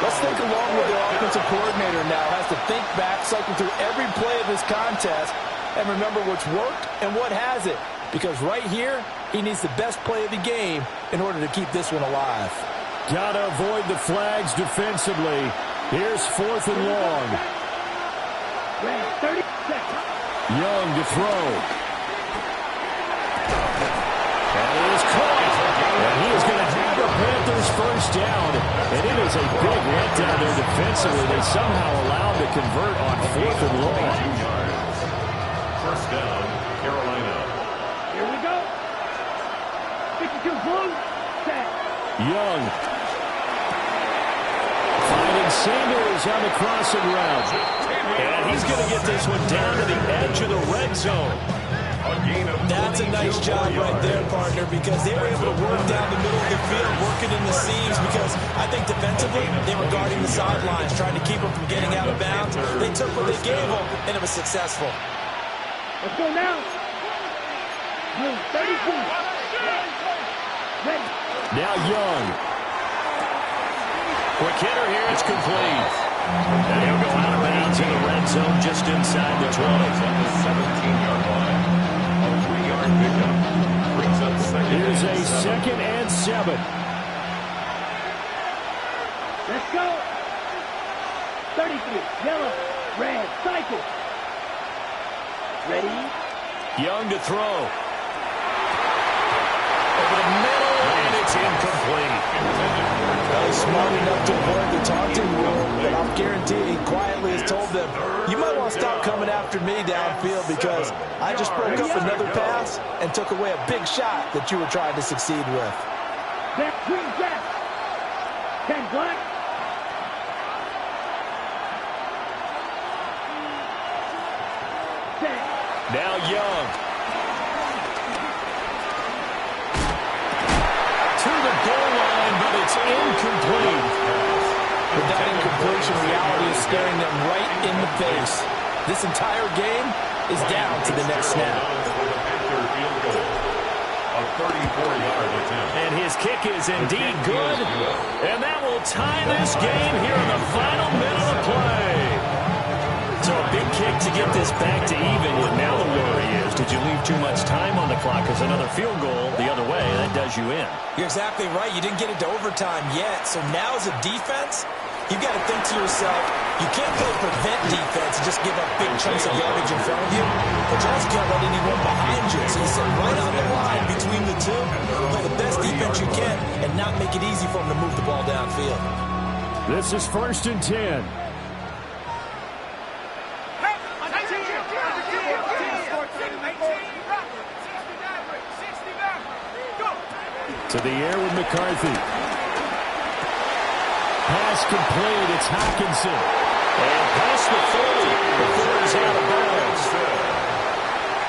Speaker 7: let's think along with their offensive coordinator now. Has to think back, cycle through every play of this contest, and remember what's worked and what hasn't. Because right here, he needs the best play of the game in order to keep this one alive.
Speaker 6: Got to avoid the flags defensively. Here's 4th and long.
Speaker 2: 30 seconds.
Speaker 6: Young to throw. And it is caught. And he is going to have the Panthers 1st down. And it is a big letdown there defensively. They somehow allowed to convert on 4th and long.
Speaker 4: 1st down, Carolina.
Speaker 2: Here we go. 52 blue. Set.
Speaker 6: Young. Finding Sanders on the crossing route. And he's going to get this one down to the edge of the red zone.
Speaker 3: That's a nice job right there, partner, because they were able to work down the middle of the field, working in the seams, because I think defensively they were guarding the sidelines, trying to keep them from getting out of bounds. They took what they gave them, and it was successful.
Speaker 2: Let's go now. Blue, 32. Ready.
Speaker 6: Now Young. Quick hitter here, it's complete. And he'll go out of bounds in the red zone just inside the 20.
Speaker 4: 17-yard line. 7-yard pickup. Brings up second
Speaker 6: Here's
Speaker 4: and
Speaker 6: a
Speaker 4: 7.
Speaker 6: 2nd and 7.
Speaker 2: Let's go. 33, yellow, red, cycle. Ready?
Speaker 1: Young to throw. Over the middle, and it's incomplete.
Speaker 3: He's smart enough to avoid the taunting rule, but I'll guarantee he quietly has told them, you might want to stop coming after me downfield because I just broke up another pass and took away a big shot that you were trying to succeed with.
Speaker 2: Back, green, back. 10 black.
Speaker 1: Now Young. To the goal line, but it's incomplete.
Speaker 3: But that incompletion reality is staring them right in the face. This entire game is down to the next snap.
Speaker 4: Panther field goal. A 34-yard attempt.
Speaker 1: And his kick is indeed good. And that will tie this game here in the final minute of play. So a big kick to get this back to even. And now the worry is, did you leave too much time on the clock? Because another field goal the other way, that does you in.
Speaker 7: You're exactly right. You didn't get into overtime yet. So now as a defense, you've got to think to yourself, you can't play prevent defense and just give up big chunks of yardage in front of you, but you also can't let anyone behind you. So you sit right on the line between the two, play the best defense you can, and not make it easy for them to move the ball downfield.
Speaker 6: This is 1st and 10. To the air with McCarthy. Pass complete. It's Hockenson.
Speaker 1: And past the 30 before he's out of bounds.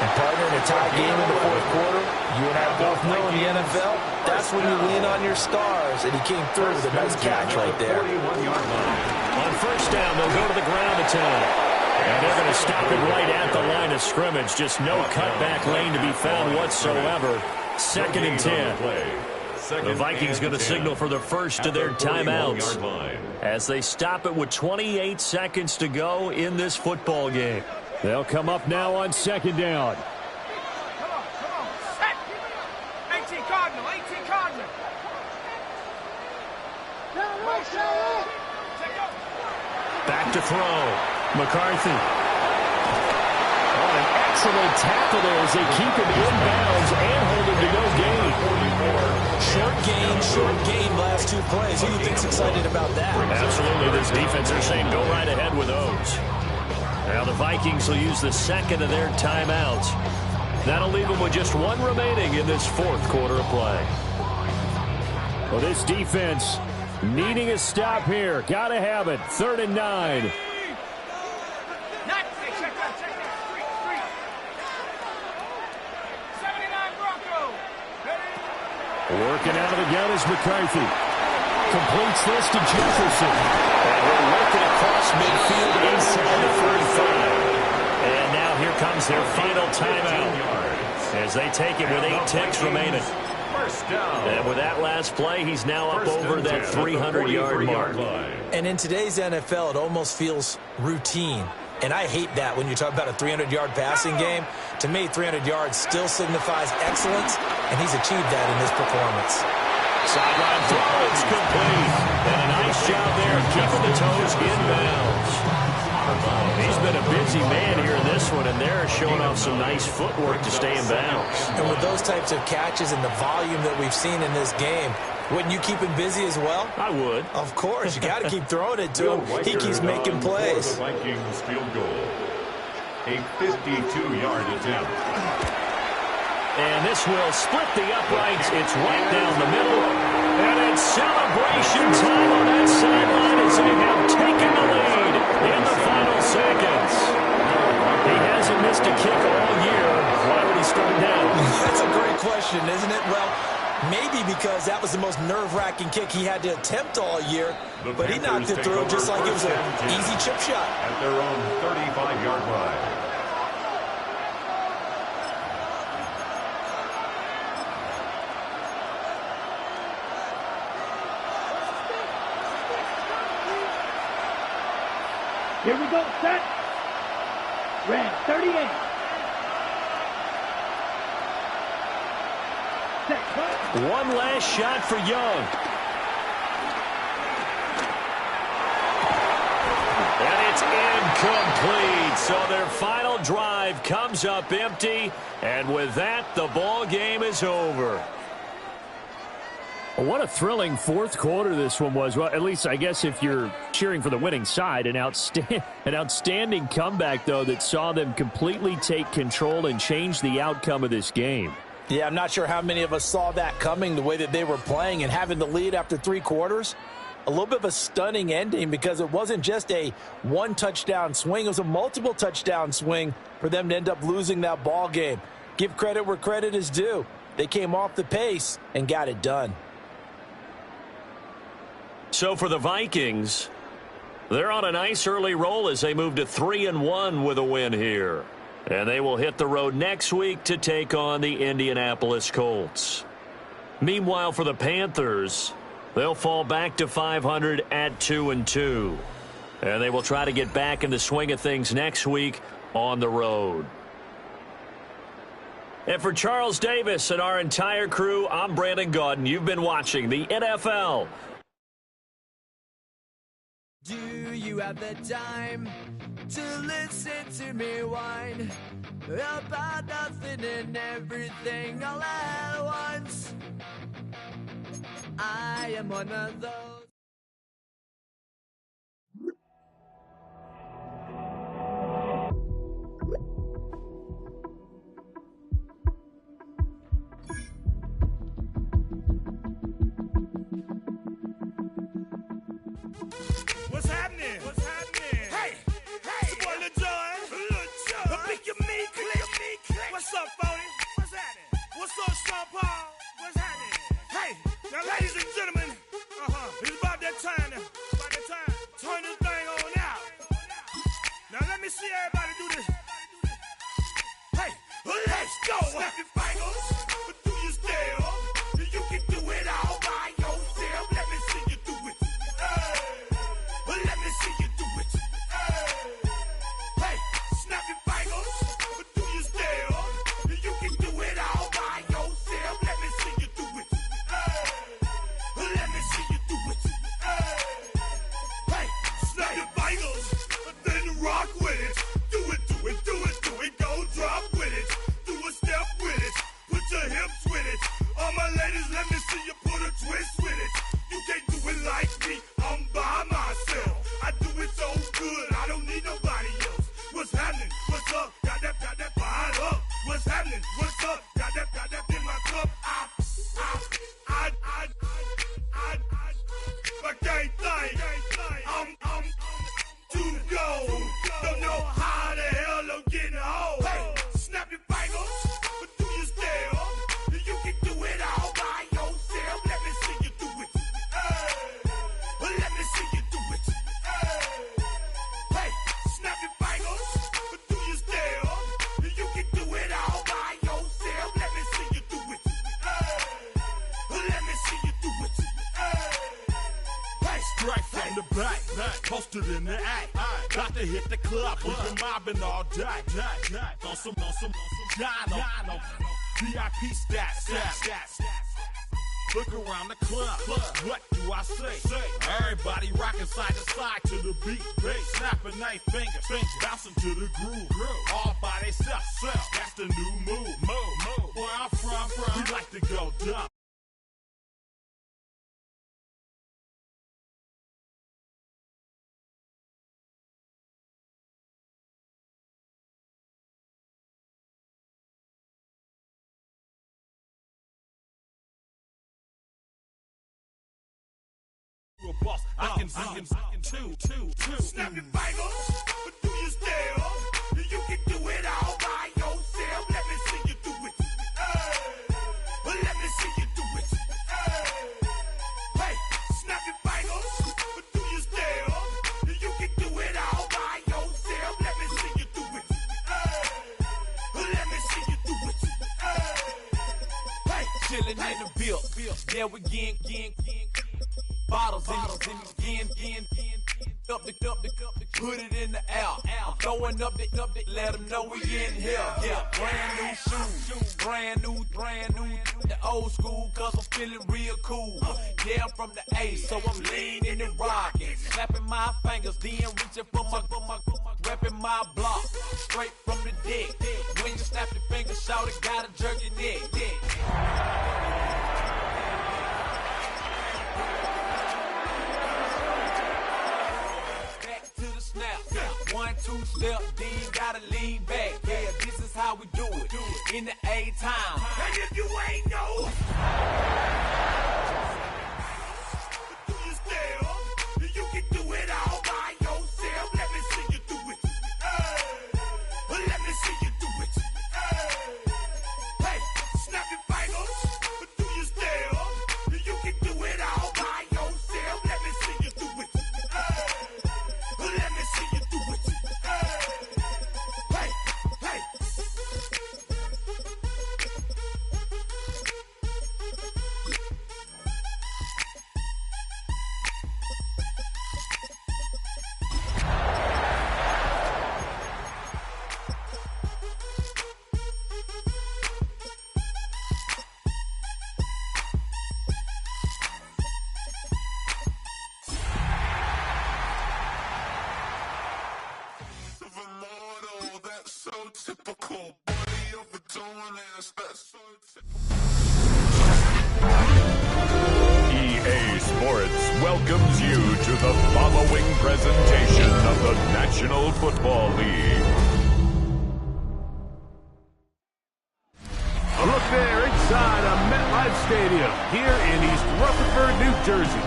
Speaker 3: And partner, in a tie game in the 4th quarter, you and I both know in the NFL, that's when you lean on your stars, and he came through with a nice catch right there.
Speaker 4: 41-yard line.
Speaker 1: On 1st down, they'll go to the ground attack. And they're going to stop it right at the line of scrimmage. Just no cutback lane to be found whatsoever. 2nd and 10. The Vikings going to signal for the first of their timeouts as they stop it with 28 seconds to go in this football game.
Speaker 6: They'll come up now on 2nd down.
Speaker 5: Come on, set. 18 Cardinal, 18 Cardinal.
Speaker 1: Back to throw. McCarthy.
Speaker 6: Oh, an excellent tackle there as they keep him inbounds and hold him to no gain.
Speaker 3: Short gain last 2 plays. Who do you think's excited about that?
Speaker 1: Absolutely. This defense are saying go right ahead with those. Now the Vikings will use the 2nd of their timeouts. That'll leave them with just 1 remaining in this 4th quarter of play.
Speaker 6: Well, this defense needing a stop here. Got to have it. 3rd and 9. Working out of the gun is McCarthy. Completes this to Jefferson.
Speaker 1: And we're working across midfield inside the 35. And now here comes their final timeout as they take it with 8 ticks remaining. And with that last play, he's now up over that 300-yard mark.
Speaker 3: And in today's NFL, it almost feels routine. And I hate that when you talk about a 300-yard passing game. To me, 300 yards still signifies excellence, and he's achieved that in this performance.
Speaker 1: Sideline throw, it's complete. And a nice job there keeping the toes inbounds. He's been a busy man here in this one, and they're showing off some nice footwork to stay in bounds.
Speaker 3: And with those types of catches and the volume that we've seen in this game, wouldn't you keep him busy as well?
Speaker 1: I would.
Speaker 3: Of course. You got to keep throwing it to him. He keeps making plays.
Speaker 4: Vikings field goal. A 52-yard attempt.
Speaker 1: And this will split the uprights. It's right down the middle. And it's celebration time on that sideline as they have taken the lead in the final seconds. He hasn't missed a kick all year. Why would he start now?
Speaker 3: That's a great question, isn't it? Well, maybe because that was the most nerve-wracking kick he had to attempt all year, but he knocked it through just like it was an easy chip shot.
Speaker 4: At their own 35-yard line.
Speaker 2: Here we go, set. Red, 38.
Speaker 6: One last shot for Young.
Speaker 1: And it's incomplete. So their final drive comes up empty. And with that, the ball game is over.
Speaker 6: What a thrilling fourth quarter this one was. Well, at least I guess if you're cheering for the winning side, an outstanding comeback, though, that saw them completely take control and change the outcome of this game.
Speaker 7: Yeah, I'm not sure how many of us saw that coming, the way that they were playing and having the lead after 3 quarters. A little bit of a stunning ending because it wasn't just a one-touchdown swing. It was a multiple touchdown swing for them to end up losing that ball game. Give credit where credit is due. They came off the pace and got it done.
Speaker 1: So for the Vikings, they're on a nice early roll as they move to 3-1 with a win here. And they will hit the road next week to take on the Indianapolis Colts. Meanwhile, for the Panthers, they'll fall back to 500 at 2-2. And they will try to get back in the swing of things next week on the road. And for Charles Davis and our entire crew, I'm Brandon Gaudin. You've been watching the NFL.
Speaker 8: Do you have the time to listen to me whine about nothing and everything all at once? I am one of those.
Speaker 5: What's happening? What's happening? Hey, it's your boy Lil Jon. Pick your me, click. What's up, Phony? What's happening? What's up, Sean Paul? What's happening? Hey, now, ladies and gentlemen, it's about that time. Turn this thing on out. Now, let me see everybody do this. Hey, let's go. Snap your fingers, but do you still? You can do it all by yourself. Let me see you do it. Let me see you do it. Hey, snap your fingers, but do you still? You can do it all by yourself. Let me see you do it. Let me see you do it. Hey, snap your fingers, then rock with it. Do it, go drop with it. Do a step with it, put your hips with it. All my ladies, let me see you put a twist with it. You can't do it like me, I'm by myself. I do it so good, I don't need nobody else. What's happening? What's up? Got that fired up. What's happening? What's up? Got that in my cup. I can't think. I'm to go. Don't know how the hell I'm getting home. Hey, snap your fingers, but do you still? You can do it all by yourself. Let me see you do it. Let me see you do it. Hey, snap your fingers, but do you still? You can do it all by yourself. Let me see you do it. Let me see you do it. Hey,
Speaker 9: Straight from the back, posted in the act. Got to hit the club, we've been mobbing all day. On some Dino, VIP stats. Look around the club, what do I say? Everybody rocking side to side to the beat. Snapping their fingers, bouncing to the groove. All by themselves, that's the new move. Where I'm from, we like to go dumb. Boss, I can two.
Speaker 5: snap your fingers, but do you still? You can do it all by yourself. Let me see you do it. Let me see you do it. Hey, snap your fingers, but do you still? You can do it all by yourself. Let me see you do it. Let me see you do it. Hey,
Speaker 8: Chillin' in the bill. Yeah, we again. Bottles in again.
Speaker 10: Put it in the air. I'm throwing up the, let them know we in here. Yeah, brand new shoes, brand new. The old school, cause I'm feeling real cool. Yeah, I'm from the A, so I'm leaning and rocking. Snapping my fingers, then reaching for my, repping my block. Straight from the dick. When you snap your fingers, shout it, gotta jerk your neck. Snap. 1, 2 step, then you gotta lean back. Yeah, this is how we do it. In the A-time. And if you ain't know, do you still? You can do it all by yourself. Let me see you do it. Let me see you do it. Hey, snap your fingers. Do you still? You can do it all by yourself. Let me see you do it. Let me see you do it. Hey, hey.
Speaker 4: EA Sports welcomes you to the following presentation of the National Football League.
Speaker 11: A look there inside a MetLife Stadium here in East Rutherford, New Jersey.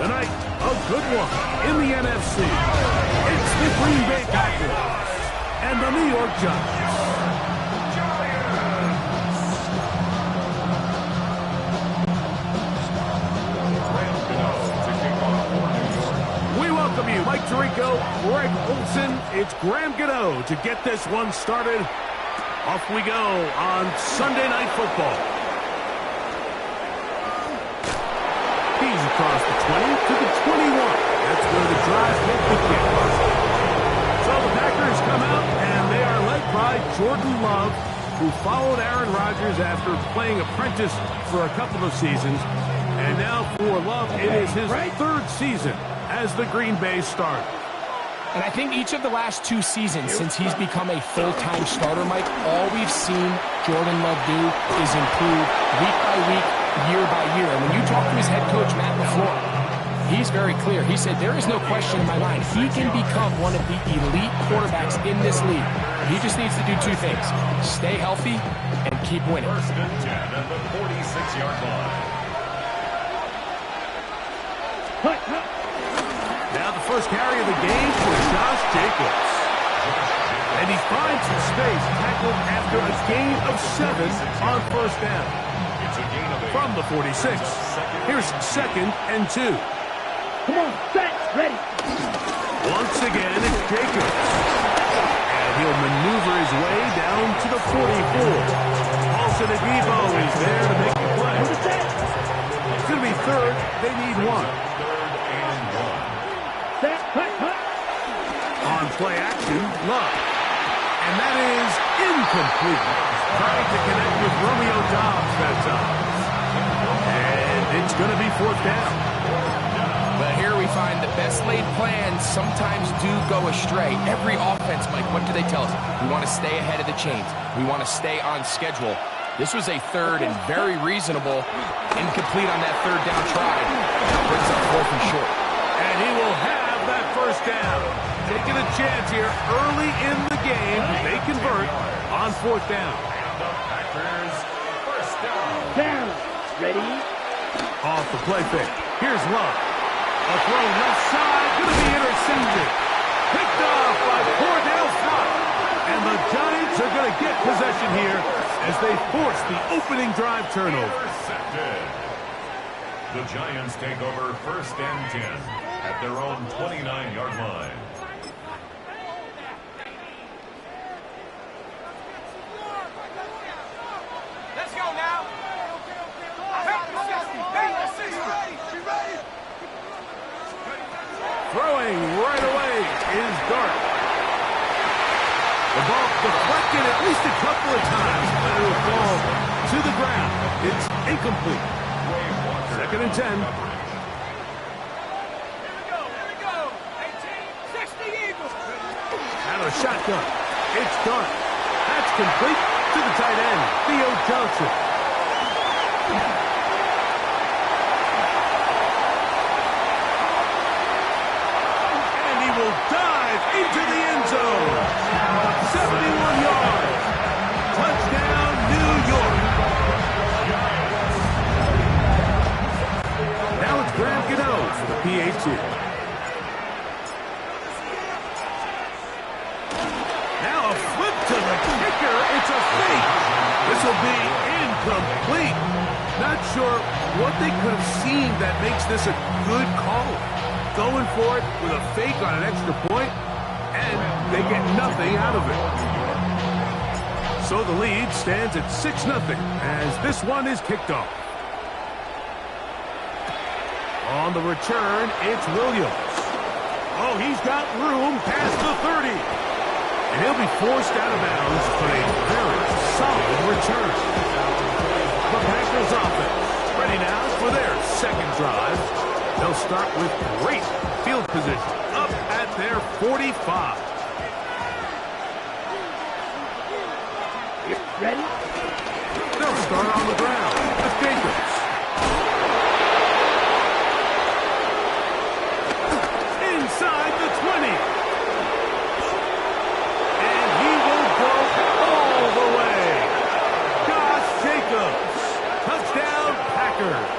Speaker 11: Tonight, a good one in the NFC. It's the Green Bay Packers and the New York Giants. We welcome you, Mike Tirico, Greg Olson. It's Graham Gano to get this one started. Off we go on Sunday Night Football. He's across the 20 to the 21. That's where the drive will begin. So the Packers come out, and they are led by Jordan Love, who followed Aaron Rodgers after playing apprentice for a couple of seasons. And now for Love, it is his third season as the Green Bay starter.
Speaker 12: And I think each of the last 2 seasons since he's become a full-time starter, Mike, all we've seen Jordan Love do is improve week by week, year by year. And when you talk to his head coach, Matt LaFleur, he's very clear. He said there is no question in my mind. He can become one of the elite quarterbacks in this league. He just needs to do 2 things. Stay healthy and keep winning.
Speaker 4: First and 10 at the 46-yard line.
Speaker 11: Now the first carry of the game for Josh Jacobs. And he finds some space, tackled after a gain of 7 on first down. From the 46, here's 2nd and 2.
Speaker 2: Come on, set, ready.
Speaker 11: Once again, it's Jacobs. And he'll maneuver his way down to the 44. Paulson Adebo is there to make the play. It's going to be 3rd. They need 1. On play action, Love. And that is incomplete. Trying to connect with Romeo Dobbs that time. And it's going to be 4th down.
Speaker 12: But here we find the best laid plans sometimes do go astray. Every offense, Mike, what do they tell us? We want to stay ahead of the chains. We want to stay on schedule. This was a 3rd and very reasonable. Incomplete on that 3rd down try. That brings up 4th and short.
Speaker 11: And he will have that first down. Taking a chance here early in the game. They convert on 4th down.
Speaker 4: Packers, first down.
Speaker 2: Down. Ready?
Speaker 11: Off the play fake. Here's Love. A throw left side. Going to be intercepted. Picked off by Cordell Flott. And the Giants are going to get possession here as they force the opening drive turnover.
Speaker 4: Intercepted. The Giants take over 1st and 10 at their own 29-yard line.
Speaker 10: Let's go now.
Speaker 11: Throwing it at least a couple of times, but it will fall to the ground. It's incomplete. 2nd and 10. Out of a shotgun. It's done. That's complete to the tight end, Theo Johnson. And he will dive into the end zone. 71 yards. Touchdown, New York. Now it's Graham Gano for the PAT. Now a flip to the kicker. It's a fake. This will be incomplete. Not sure what they could have seen that makes this a good call. Going for it with a fake on an extra point, and they get nothing out of it. So the lead stands at 6-0 as this one is kicked off. On the return, it's Williams. Oh, he's got room past the 30. And he'll be forced out of bounds, but a very solid return. The Packers offense ready now for their second drive. They'll start with great field position up at their 45.
Speaker 2: Ready?
Speaker 11: They'll start on the ground with Jacobs. Inside the 20. And he will go all the way. Josh Jacobs. Touchdown, Packers.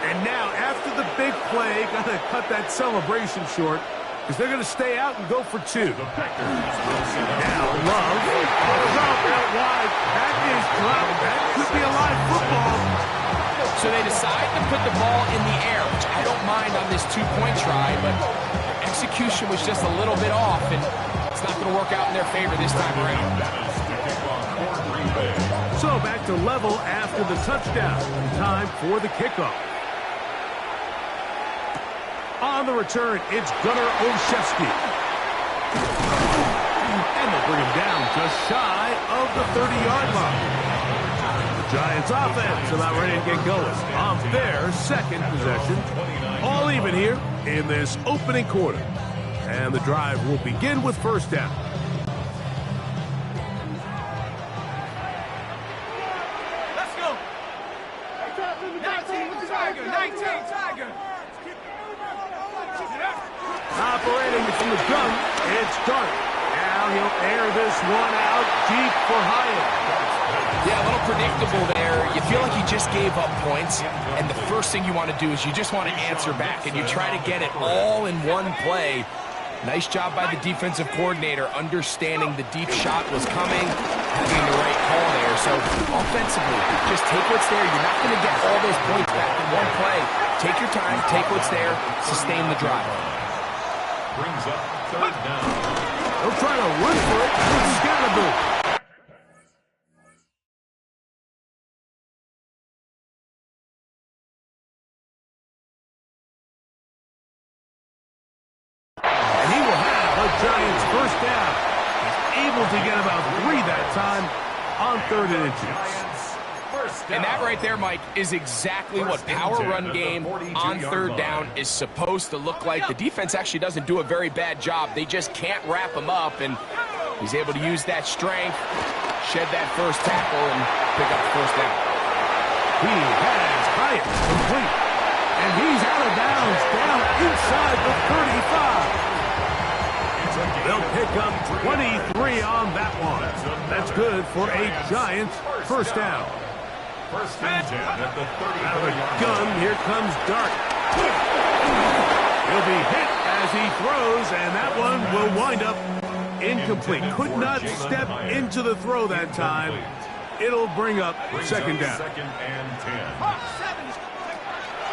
Speaker 11: And now, after the big play, got to cut that celebration short because they're going to stay out and go for 2. Now, Love goes out wide. That is dropped. That could be a live football.
Speaker 12: So they decide to put the ball in the air, which I don't mind on this 2-point try, but execution was just a little bit off, and it's not going to work out in their favor this time around.
Speaker 11: So back to level after the touchdown. Time for the kickoff. On the return, it's Gunnar Olszewski. And they'll bring him down just shy of the 30-yard line. The Giants offense about ready to get going on their second possession. All even here in this opening quarter. And the drive will begin with first down.
Speaker 5: Let's go. 19 Tiger, 19 Tiger.
Speaker 11: Operating from the gun, it's Dart. Now he'll air this one out deep for Hyatt.
Speaker 12: Yeah, a little predictable there. You feel like you just gave up points, and the first thing you want to do is you just want to answer back, and you try to get it all in one play. Nice job by the defensive coordinator, understanding the deep shot was coming, having the right call there. So offensively, just take what's there. You're not going to get all those points back in one play. Take your time, take what's there, sustain the drive.
Speaker 4: Brings up third down.
Speaker 11: They'll try to run for it with Scalaboo. And he will have a Giants first down. He's able to get about 3 that time on 3rd and inches.
Speaker 12: And that right there, Mike, is exactly what power run game on 3rd down is supposed to look like. The defense actually doesn't do a very bad job. They just can't wrap him up, and he's able to use that strength, shed that first tackle, and pick up the first down.
Speaker 11: He has Hyatt complete, and he's out of bounds down inside the 35. They'll pick up 23 on that one. That's good for a Giants first down.
Speaker 4: First and 10 at the 30.
Speaker 11: Out of the gun, here comes Dart. He'll be hit as he throws, and that one will wind up incomplete. Could not step into the throw that time. It'll bring up second down.
Speaker 4: Second and 10.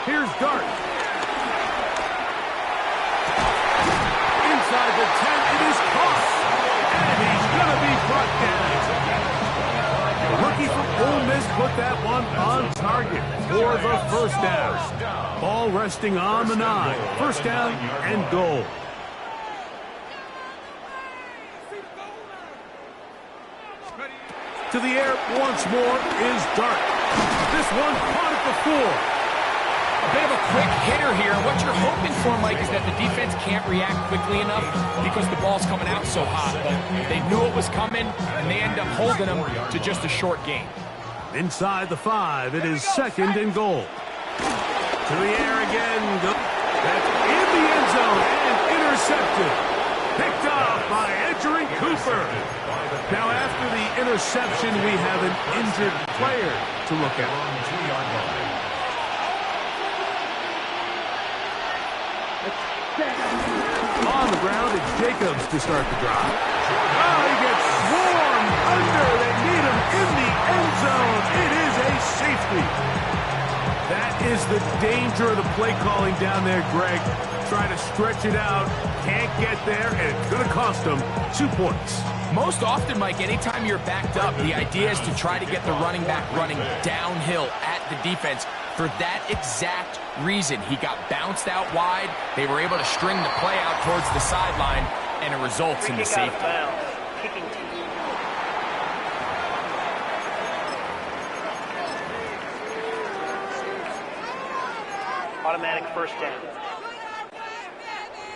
Speaker 11: Here's Dart. Inside the 10, it is caught. And he's going to be brought down. The rookie from Ole Miss this put that one on target for the first down. Ball resting on the 9. First down and goal. To the air once more is Dart. This one caught at the 4.
Speaker 12: A bit of a quick hitter here. What you're hoping for, Mike, is that the defense can't react quickly enough because the ball's coming out so hot. But they knew it was coming, and they end up holding them to just a short gain.
Speaker 11: Inside the 5, it is second and goal. To the air again. That's in the end zone and intercepted. Picked off by Edgerrin Cooper. Now, after the interception, we have an injured player to look at. On the ground, it's Jacobs to start the drive. Oh, he gets swarmed under. They need him in the end zone. It is a safety. That is the danger of the play calling down there, Greg. Try to stretch it out. Can't get there, and it's going to cost them 2 points.
Speaker 12: Most often, Mike, anytime you're backed up, the idea is to try to get the running back running downhill at the defense. For that exact reason, he got bounced out wide. They were able to string the play out towards the sideline, and it results in the safety.
Speaker 2: Automatic first down.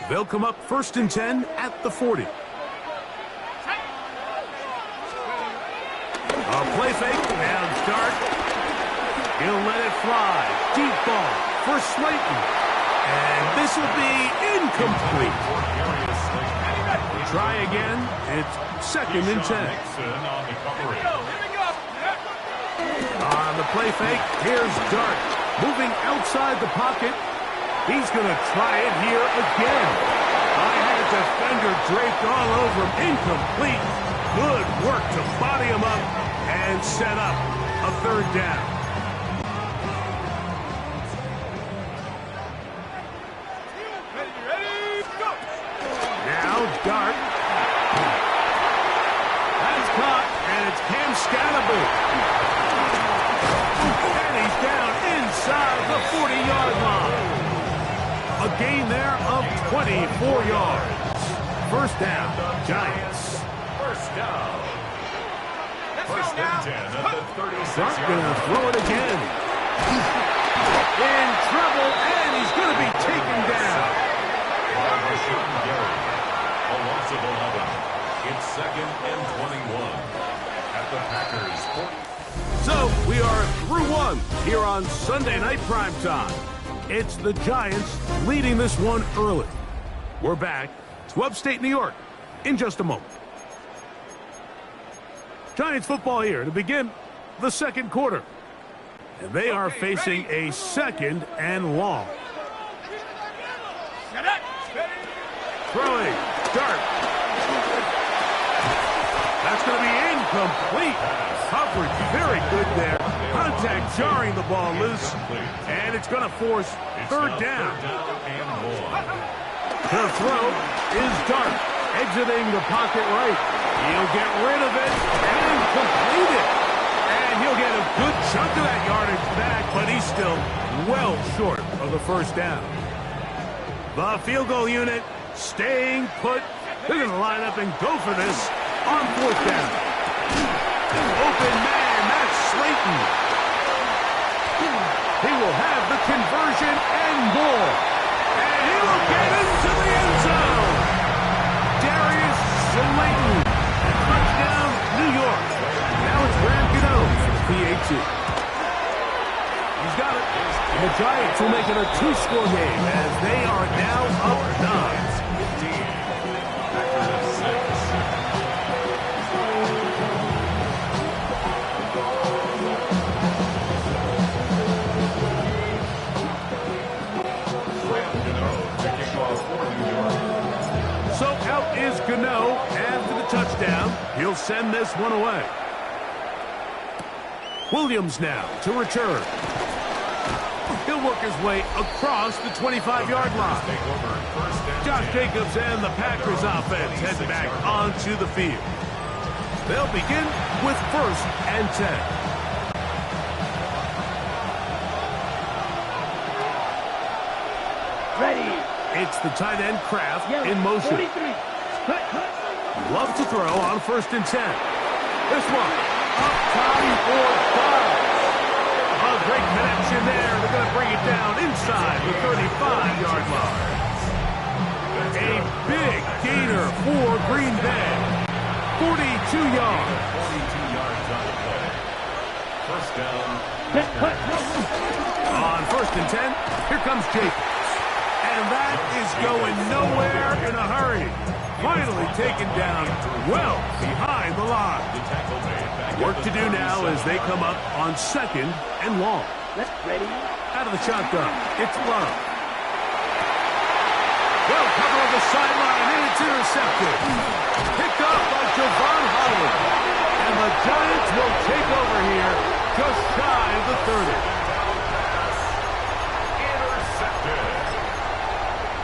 Speaker 11: They'll come up 1st and 10 at the 40. A play fake, now Dart. He'll let it fly. Deep ball for Slayton. And this will be incomplete. Try again. It's 2nd and 10. On the play fake, here's Dart. Moving outside the pocket. He's going to try it here again. I had a defender draped all over him. Incomplete. Good work to body him up and set up a 3rd down. Now Dart. That's caught, and it's Cam Scalaboo. And he's down inside the 40-yard line. A gain there of 24 yards. First down, Giants.
Speaker 4: First down. First and 10 at the 36.
Speaker 11: Dart gonna throw it again. In trouble, and he's gonna be taken down.
Speaker 4: A loss of 11. It's 2nd and 21 at the Packers 40.
Speaker 11: So we are through 1 here on Sunday Night Primetime. It's the Giants leading this one early. We're back to upstate New York in just a moment. Giants football here to begin the 2nd quarter. And they are facing a 2nd and long. Throwing, Dart. That's going to be incomplete. Coverage very good there. Contact jarring the ball loose. And it's going to force 3rd down. The throw is Dart. Exiting the pocket right. He'll get rid of it and complete it. And he'll get a good chunk of that yardage back, but he's still well short of the 1st down. The field goal unit staying put. They're going to line up and go for this on 4th down. Open man, that's Slayton. He will have the conversion and more. And he will get into the end zone. Darius Slayton. Touchdown, New York. Now it's Graham Gano for the PAT. He's got it. The Giants will make it a 2-score game as they are now up 9. So out is Gano after the touchdown. He'll send this one away. Williams now to return. He'll work his way across the 25-yard line. Josh Jacobs and the Packers offense head back onto the field. They'll begin with 1st and 10. It's the tight end Kraft in motion.
Speaker 2: 43.
Speaker 11: Loves to throw on 1st and 10. This one, up time for 5. A great connection there. They're going to bring it down inside the 35-yard line. A big gainer for Green Bay. 42 yards.
Speaker 4: 42 yards on the play. First down.
Speaker 11: On 1st and 10, here comes Jacobs. And that is going nowhere in a hurry. Finally taken down well behind the line. Work to do now as they come up on 2nd and long.
Speaker 2: Ready?
Speaker 11: Out of the shotgun, it's Love. Well, cover on the sideline, and it's intercepted. Picked up by Javon Holland. And the Giants will take over here just shy of the 30.
Speaker 4: Intercepted.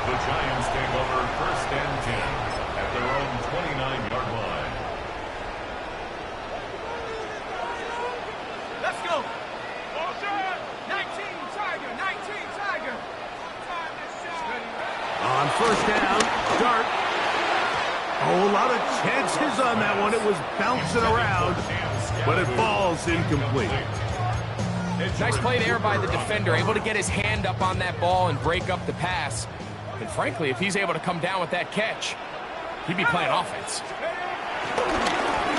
Speaker 4: The Giants take over 1st and 10 at their own 29-yard line.
Speaker 5: Let's go. 19 Tiger, 19 Tiger.
Speaker 11: On 1st down, Dart. Oh, a lot of chances on that one. It was bouncing around, but it falls incomplete.
Speaker 12: Nice play there by the defender, able to get his hand up on that ball and break up the pass. And frankly, if he's able to come down with that catch, he'd be playing offense.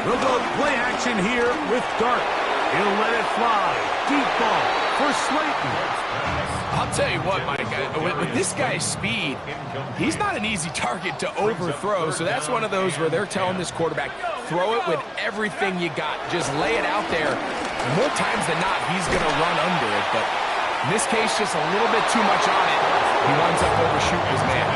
Speaker 11: We'll go play action here with Dart. He'll let it fly. Deep ball for Slayton.
Speaker 12: I'll tell you what, Mike, with this guy's speed, he's not an easy target to overthrow. So that's one of those where they're telling this quarterback, throw it with everything you got. Just lay it out there. And more times than not, he's going to run under it. But in this case, just a little bit too much on it. He winds up overshooting his man.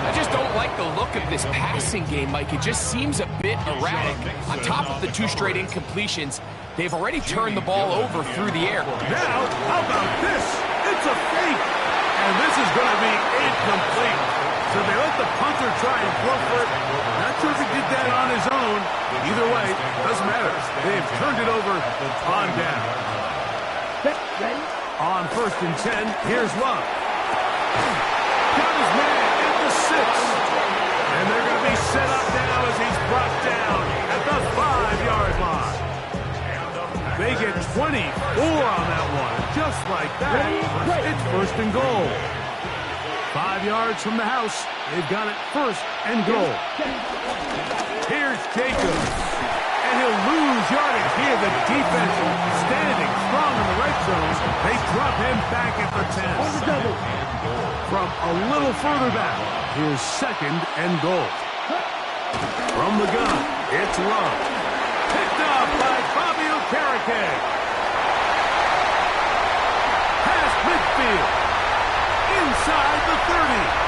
Speaker 12: I just don't like the look of this passing game, Mike. It just seems a bit erratic. On top of the 2 straight incompletions, they've already turned the ball over through the air.
Speaker 11: Now, how about this? It's a fake. And this is going to be incomplete. So they let the punter try and throw for it. Not sure if he did that on his own. Either way, doesn't matter. They've turned it over on down.
Speaker 2: Ready?
Speaker 11: On 1st and 10, here's Love. Got his man at the 6. And they're going to be set up now as he's brought down at the 5-yard line. They get 24 on that one. Just like that, it's 1st and goal. 5 yards from the house. They've got it 1st and goal. Here's Jacobs. And he'll lose yardage here. The defense standing strong in the red zone. They drop him back at the 10. From a little further back, here's 2nd and goal. From the gun, it's Love. Picked up by Bobby Okereke. Past midfield. Inside the 30.